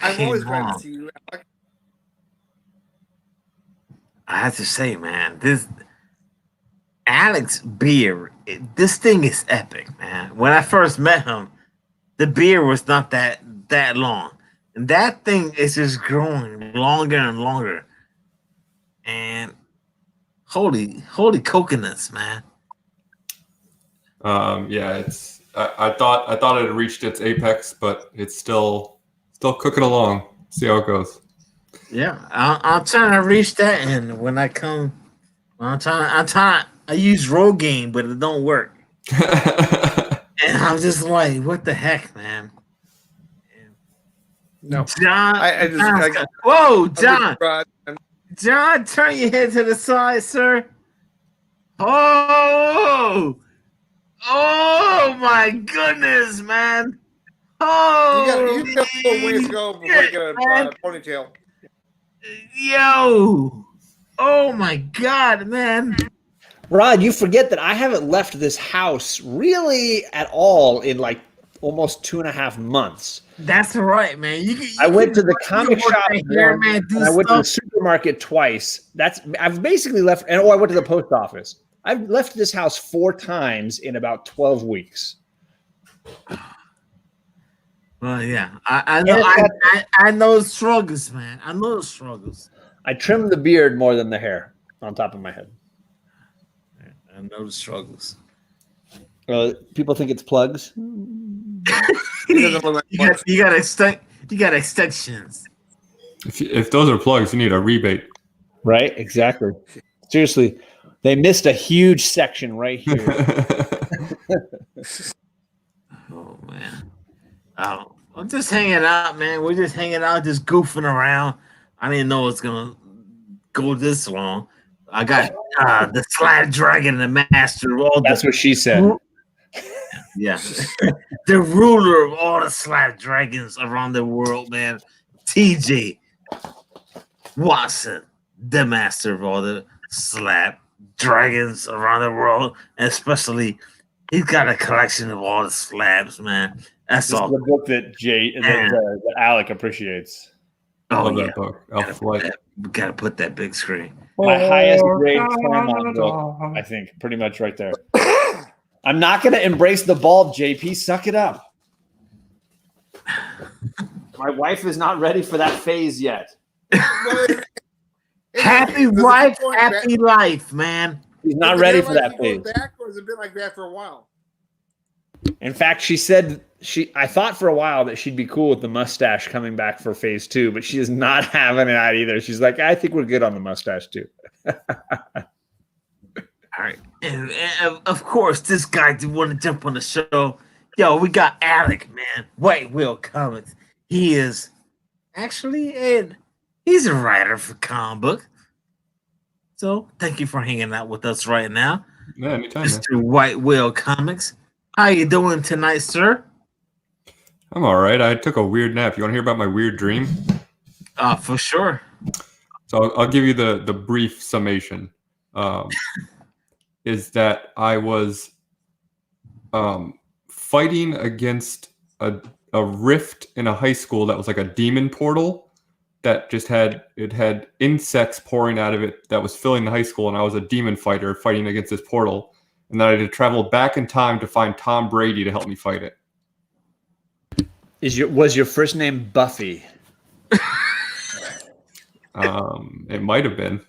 S2: I'm always glad to see you, Alec.
S1: I have to say, man, this Alex beer, this thing is epic, man. When I first met him, the beer was not that long, and that thing is just growing longer and longer. And holy coconuts, man.
S4: Yeah, it's. I thought it had reached its apex, but it's still cooking along. See how it goes.
S1: Yeah, I'm trying to reach that, and when I use Rogaine, but it don't work. And I'm just like, what the heck, man?
S2: No.
S1: John,
S2: I just
S1: John's
S2: I,
S1: got- whoa,
S2: I'm with
S1: John,
S2: Rod.
S1: John, turn your head to the side, sir. Oh, oh my goodness, man. Oh,
S2: You got a little ways to go before you get a ponytail.
S1: yo. Oh my God, man.
S3: Rod, you forget that I haven't left this house really at all in like almost 2.5 months.
S1: That's right, man.
S3: I went to the comic shop
S1: here,
S3: once,
S1: man.
S3: and I went to the supermarket twice. I've basically left, and I went to the post office. I've left this house 4 times in about 12 weeks.
S1: Well, yeah, I know. I know the struggles, man. I know the struggles.
S3: I trimmed the beard more than the hair on top of my head.
S1: I know the struggles.
S3: People think it's plugs.
S2: He doesn't look like
S1: You got extensions.
S4: If those are plugs, you need a rebate.
S3: Right? Exactly. Seriously, they missed a huge section right here.
S1: Oh man. I'm just hanging out, man. We're just hanging out, just goofing around. I didn't know it's gonna go this long. I got the Slab Dragon, the master of all.
S3: That's what she said.
S1: Yeah, the ruler of all the Slab Dragons around the world, man. TJ Watson, the master of all the Slab Dragons around the world, and especially he's got a collection of all the slabs, man. That's
S3: This
S1: all.
S3: is the book that Alec appreciates.
S1: Oh
S4: Love
S1: yeah,
S4: that book. Elf Flight.
S1: we gotta put that big screen.
S3: My highest grade Claremont book, I think, pretty much right there. I'm not going to embrace the bulb, JP. Suck it up. My wife is not ready for that phase yet.
S1: Happy wife, happy life, man.
S3: She's not ready for that phase.
S2: Back, or has it been like that for a while?
S3: In fact, she said I thought for a while that she'd be cool with the mustache coming back for phase 2, but she is not having that either. She's like, I think we're good on the mustache too.
S1: All right. And of course, this guy did want to jump on the show. Yo, we got Alec, man. White Whale Comics. He is actually he's a writer for comic book. So thank you for hanging out with us right now.
S4: Yeah, anytime, man.
S1: Mr. White Whale Comics. How you doing tonight, sir?
S4: I'm all right. I took a weird nap. You want to hear about my weird dream?
S1: For sure.
S4: So I'll give you the brief summation. Is that I was fighting against a rift in a high school that was like a demon portal that just had insects pouring out of it that was filling the high school, and I was a demon fighter fighting against this portal, and then I had to travel back in time to find Tom Brady to help me fight it.
S3: Was your first name Buffy?
S4: It might have been.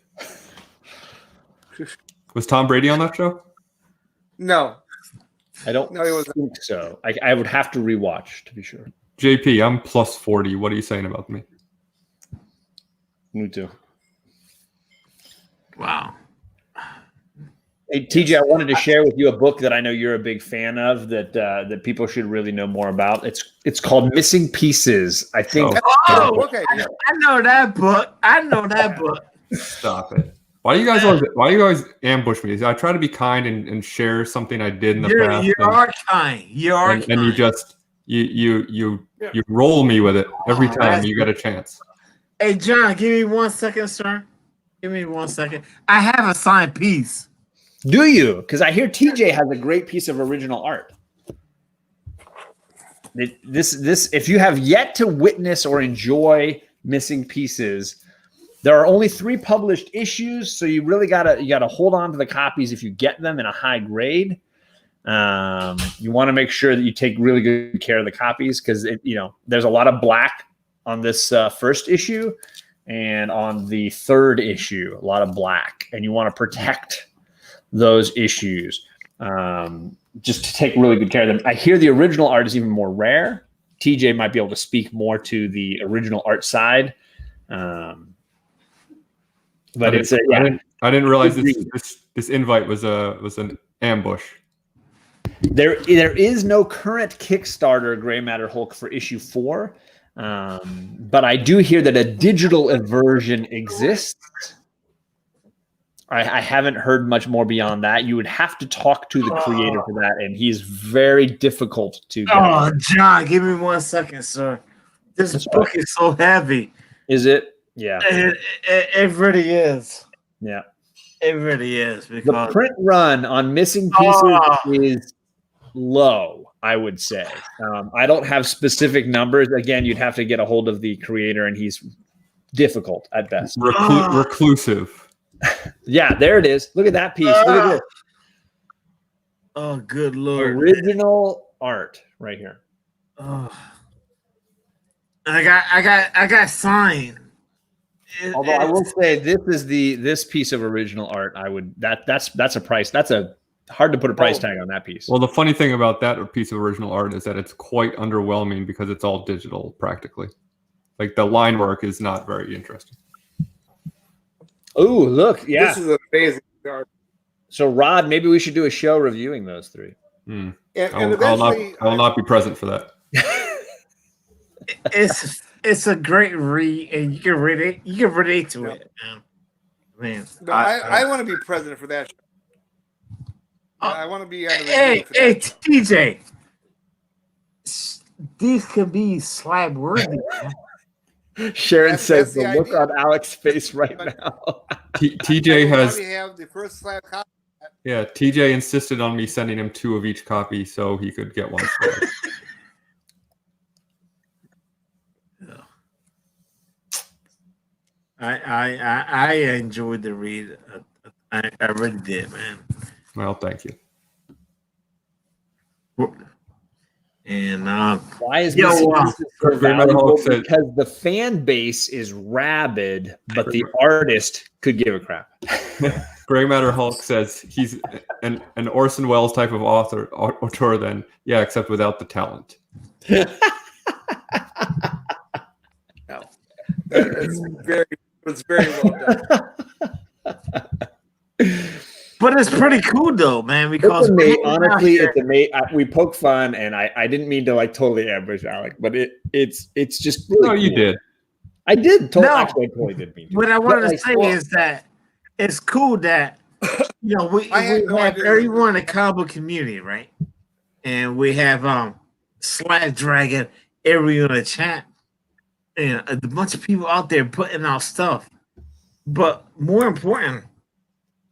S4: Was Tom Brady on that show?
S2: No.
S3: I don't
S2: No, he wasn't.
S3: think so. I would have to rewatch to be sure.
S4: JP, I'm plus 40. What are you saying about me?
S3: Me too.
S1: Wow.
S3: Hey, TJ, I wanted to share with you a book that I know you're a big fan of that people should really know more about. It's called Missing Pieces. I think.
S1: Oh,
S2: Okay.
S1: I know that book. I know that book.
S4: Stop it. Why do you guys ambush me? I try to be kind and share something I did in the past.
S1: You are kind. You are kind.
S4: And you just you roll me with it every time you get a chance.
S1: Hey, John, give me 1 second, sir. Give me 1 second. I have a signed piece.
S3: Do you? Because I hear TJ has a great piece of original art. This if you have yet to witness or enjoy Missing Pieces, there are only 3 published issues, so you really gotta hold on to the copies if you get them in a high grade. You want to make sure that you take really good care of the copies because there's a lot of black on this first issue, and on the 3rd issue, a lot of black, and you want to protect those issues. Just to take really good care of them. I hear the original art is even more rare. TJ might be able to speak more to the original art side. But I
S4: didn't realize this invite was an ambush.
S3: There is no current Kickstarter Gray Matter Hulk for issue 4, but I do hear that a digital version exists. I haven't heard much more beyond that. You would have to talk to the creator for that, and he's very difficult to get.
S1: Oh, John, give me 1 second, sir. This book is so heavy.
S3: Is it? Yeah.
S1: It really is.
S3: Yeah.
S1: It really is.
S3: The
S1: Because
S3: print run on Missing Pieces is low, I would say. I don't have specific numbers. Again, you'd have to get a hold of the creator, and he's difficult at best.
S4: Reclusive.
S3: Yeah, there it is. Look at that piece. Look at this.
S1: Oh, good Lord.
S3: Original art right here.
S1: Oh. I got signed.
S3: Although I will say this piece of original art, that's a price. That's a hard to put a price tag on that piece.
S4: Well, the funny thing about that piece of original art is that it's quite underwhelming because it's all digital practically. Like the line work is not very interesting.
S3: Oh, look, yeah.
S2: This is amazing art.
S3: So, Rod, maybe we should do a show reviewing those 3.
S2: And
S4: I
S2: eventually,
S4: will not be present for that.
S1: It's a great read, and you can relate. You can relate to it, man.
S2: No, I want to be president for that show. I want to be on the
S1: Hey,
S2: for that show.
S1: TJ. These can be slab worthy.
S3: Sharon
S2: That's
S3: says
S2: the
S3: the look
S2: idea.
S3: on Alex's face right now.
S4: TJ has
S2: We have the first slab copy.
S4: Yeah, TJ insisted on me sending him 2 of each copy so he could get one.
S1: I enjoyed the read. I really did, man.
S4: Well, thank you.
S1: And
S3: Why is
S1: Yo,
S3: Missing Pieces so
S4: Gray Matter
S3: valuable?
S4: Hulk said-
S3: Because the fan base is rabid, but the artist could give a crap.
S4: Gray Matter Hulk says he's an Orson Welles type of author then. Yeah, except without the talent.
S2: It's very well done.
S1: but it's pretty cool though, man. Because
S3: Honestly, it's amazing. We poke fun, and I didn't mean to like totally ambush Alec, but it's just really
S4: No, you
S3: cool.
S4: did.
S3: I did.
S1: No.
S3: Actually, I totally did mean to.
S1: What I wanted
S3: But
S1: to say is that it's cool that we
S2: I had no
S1: have
S2: idea.
S1: everyone in the comic book community, right? And we have Slab Dragon, everyone in the chat, and a bunch of people out there putting out stuff. But more important,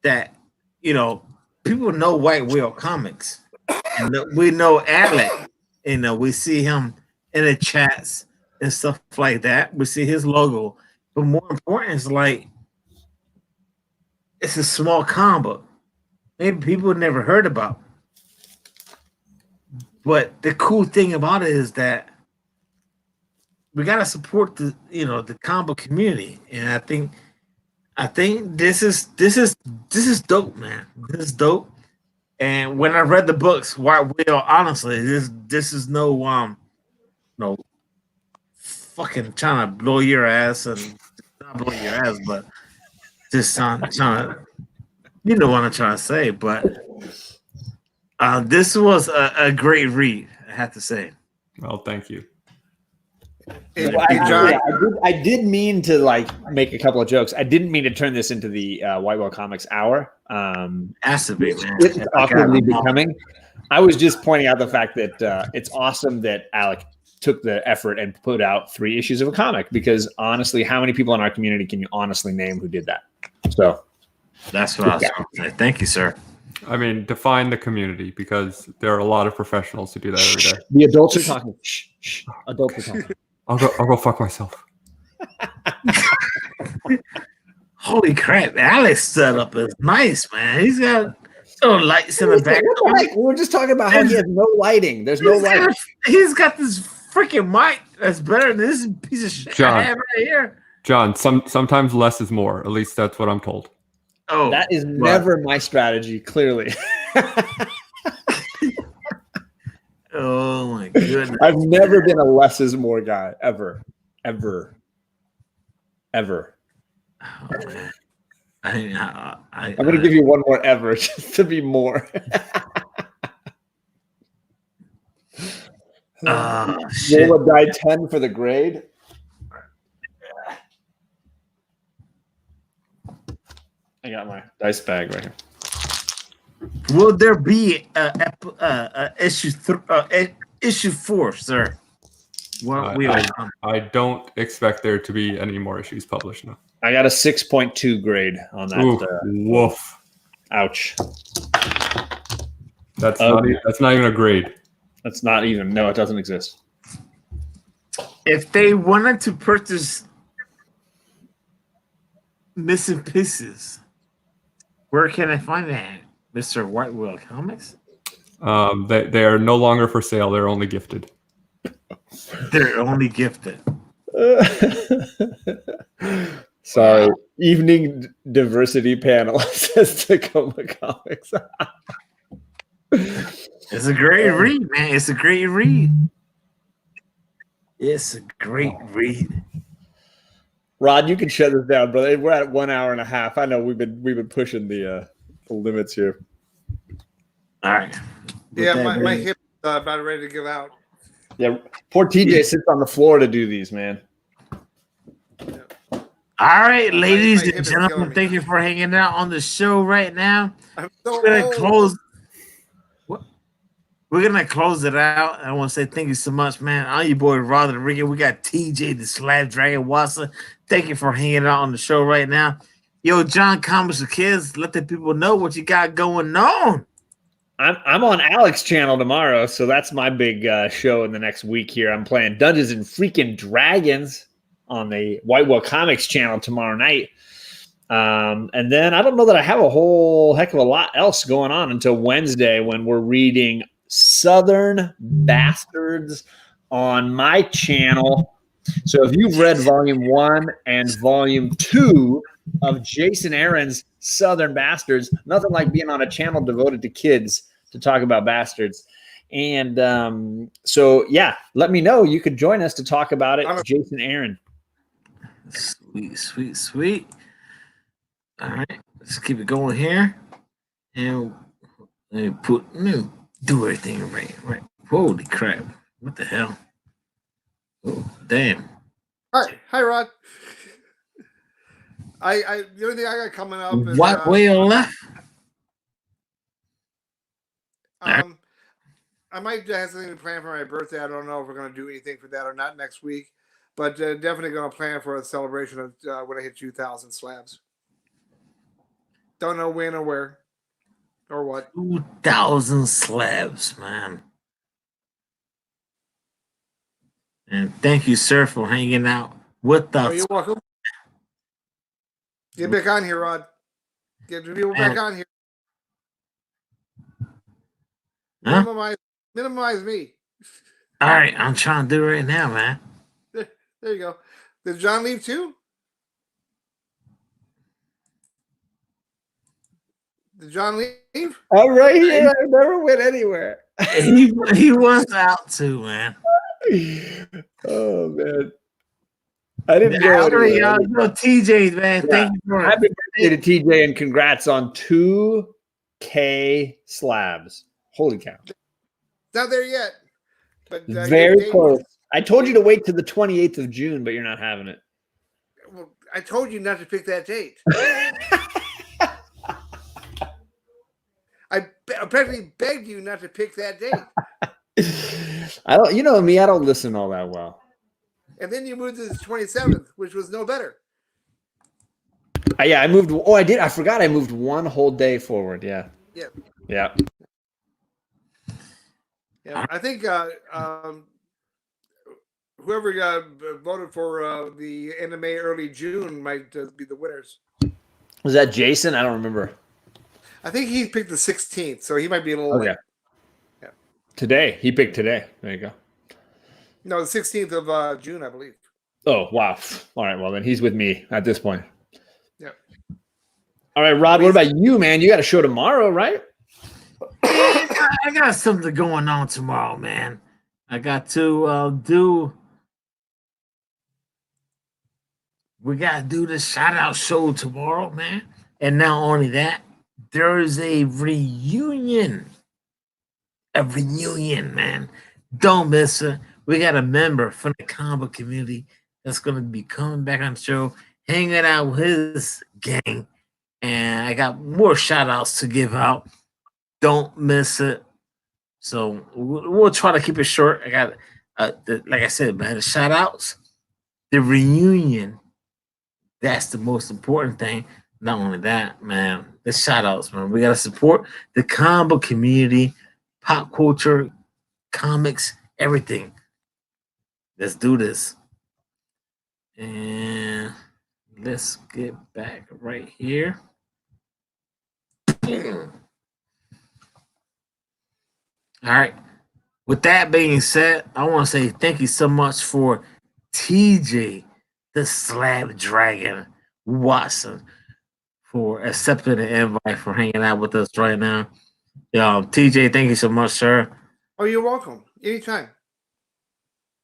S1: that people know White Whale Comics, and we know Alec. We see him in the chats and stuff like that. We see his logo, but more important is like it's a small comic. Maybe people never heard about. But the cool thing about it is that we gotta support the comic community, and I think this is dope, man. This is dope. And when I read the books, White Whale, honestly, this is no fucking trying to blow your ass and not blow your ass, but just trying to, you know what I'm trying to say. But this was a great read, I have to say.
S4: Well, thank you.
S3: I did mean to like make a couple of jokes. I didn't mean to turn this into the White Whale Comics hour.
S1: Has to be, man.
S3: It's awkwardly becoming. I was just pointing out the fact that it's awesome that Alec took the effort and put out 3 issues of a comic, because honestly, how many people in our community can you honestly name who did that? So
S1: that's what I was trying to say. Thank you, sir.
S4: I mean, define the community, because there are a lot of professionals who do that every day.
S3: The adults are talking. Shh. Adults are talking.
S4: I'll go fuck myself.
S1: Holy crap, Alex setup is nice, man. He's got little lights in the back.
S3: What the heck? We were just talking about how he has no lighting. There's no lighting.
S1: He's got this freaking mic that's better than this piece of shit
S4: John.
S1: I have right here.
S4: John, sometimes less is more. At least that's what I'm told.
S1: Oh,
S3: That is never my strategy, clearly.
S1: oh my goodness.
S3: I've never been a less is more guy, ever.
S1: Oh, man.
S3: I'm going to give you one more ever just to be more.
S1: Shit.
S3: Roll a die 10 for the grade. I got my dice bag right here.
S1: Will there be issue 4, sir? Well,
S4: I don't expect there to be any more issues published now.
S3: I got a 6.2 grade on that.
S4: Ooh, woof.
S3: Ouch.
S4: That's not even a grade.
S3: That's not even. No, it doesn't exist.
S1: If they wanted to purchase Missing Pieces, where can I find that, Mr. White Whale Comics?
S4: They are no longer for sale. They're only gifted.
S1: They're only gifted.
S3: Sorry. Evening diversity panel says Tacoma Comics.
S1: It's a great read, man. It's a great read. It's a great read.
S3: Rod, you can shut this down, brother. We're at 1 hour and a half. I know we've been pushing the limits here.
S1: All right.
S2: Yeah, my hip about ready to give out.
S3: Yeah, poor TJ sits on the floor to do these, man.
S1: All right, ladies
S2: my
S1: and gentlemen, thank you for hanging out on the show right now.
S2: I'm so
S1: We're gonna
S2: old.
S1: close. We're gonna close it out. I want to say thank you so much, man. I'm your boy Rod the Rican. We got TJ the Slab Dragon Watson. Thank you for hanging out on the show right now. Yo, John Comics for Kids, let the people know what you got going on.
S3: I'm on Alex's channel tomorrow, so that's my big show in the next week here. I'm playing Dungeons and Freaking Dragons on the White Whale Comics channel tomorrow night. And then I don't know that I have a whole heck of a lot else going on until Wednesday when we're reading Southern Bastards on my channel. So if you've read Volume 1 and Volume 2 of Jason Aaron's Southern Bastards, nothing like being on a channel devoted to kids to talk about bastards. And so, yeah, let me know. You could join us to talk about it, Jason Aaron.
S1: Sweet, sweet, sweet. All right, let's keep it going here. And do everything right. Holy crap. What the hell? Oh, damn.
S2: All right. Hi, Rod. The only thing I got coming up is
S1: White Whale left.
S2: I might have something planned for my birthday. I don't know if we're going to do anything for that or not next week, but definitely going to plan for a celebration of when I hit 2,000 slabs. Don't know when or where or what.
S1: 2,000 slabs, man. And thank you, sir, for hanging out with us.
S2: Oh, you're welcome. Get back on here, Rod. Get the people back on here.
S1: Huh?
S2: Minimize me.
S1: All right, I'm trying to do it right now, man.
S2: There you go. Did John leave too? Did John leave?
S3: I'm right here. I never went anywhere.
S1: he was out too, man.
S3: Oh, man. I didn't go anywhere.
S1: Y'all, TJ, man.
S3: Yeah.
S1: Thank you for
S3: Happy birthday to TJ and congrats on 2K slabs. Holy cow.
S2: Not there yet. But
S3: very close. I told you to wait to the 28th of June, but you're not having it.
S2: Well, I told you not to pick that date. I apparently begged you not to pick that date.
S3: I don't, you know me, I don't listen all that well.
S2: And then you moved to the 27th, which was no better.
S3: Yeah, I moved. Oh, I did. I forgot I moved one whole day forward. Yeah.
S2: Yeah.
S3: Yeah.
S2: Yeah. I think whoever got voted for the end of May, early June might be the winners.
S3: Was that Jason? I don't remember.
S2: I think he picked the 16th, so he might be a little late. Yeah.
S3: Today. He picked today. There you go.
S2: No, the 16th of June, I believe.
S3: Oh, wow. All right. Well, then he's with me at this point.
S2: Yeah.
S3: All right, Rod, what about you, man? You got a show tomorrow, right?
S1: I got something going on tomorrow, man. I got to we got to do the shout-out show tomorrow, man. And not only that, there is a reunion, man. Don't miss it. We got a member from the comic community that's going to be coming back on the show, hanging out with his gang. And I got more shout outs to give out. Don't miss it. So we'll try to keep it short. I got, like I said, man, the shout outs, the reunion. That's the most important thing. Not only that, man, the shout outs, man. We got to support the comic community, pop culture, comics, everything. Let's do this. And let's get back right here. All right. With that being said, I want to say thank you so much for TJ, the Slab Dragon Watson, for accepting the invite for hanging out with us right now. TJ, thank you so much, sir.
S2: Oh, you're welcome. Anytime.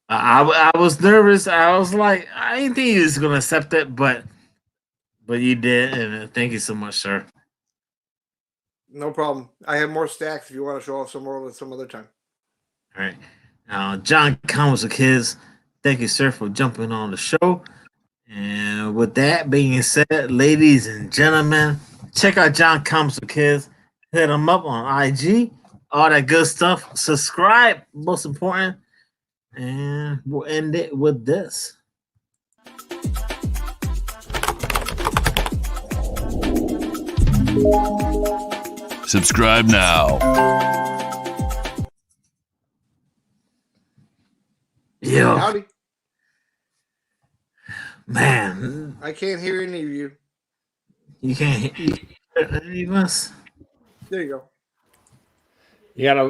S1: I was nervous. I was like, I didn't think he was gonna accept it, but you did, and thank you so much, sir.
S2: No problem. I have more stacks if you want to show off some more with some other time.
S1: All right. John Comics with Kids, thank you, sir, for jumping on the show. And with that being said, ladies and gentlemen, check out John Comics with Kids. Hit him up on IG, all that good stuff. Subscribe, most important. And we'll end it with this.
S5: Subscribe now.
S1: Yo,
S2: Howdy.
S1: man,
S2: I can't hear any of you.
S1: you can't hear any of us.
S2: There you go.
S3: You gotta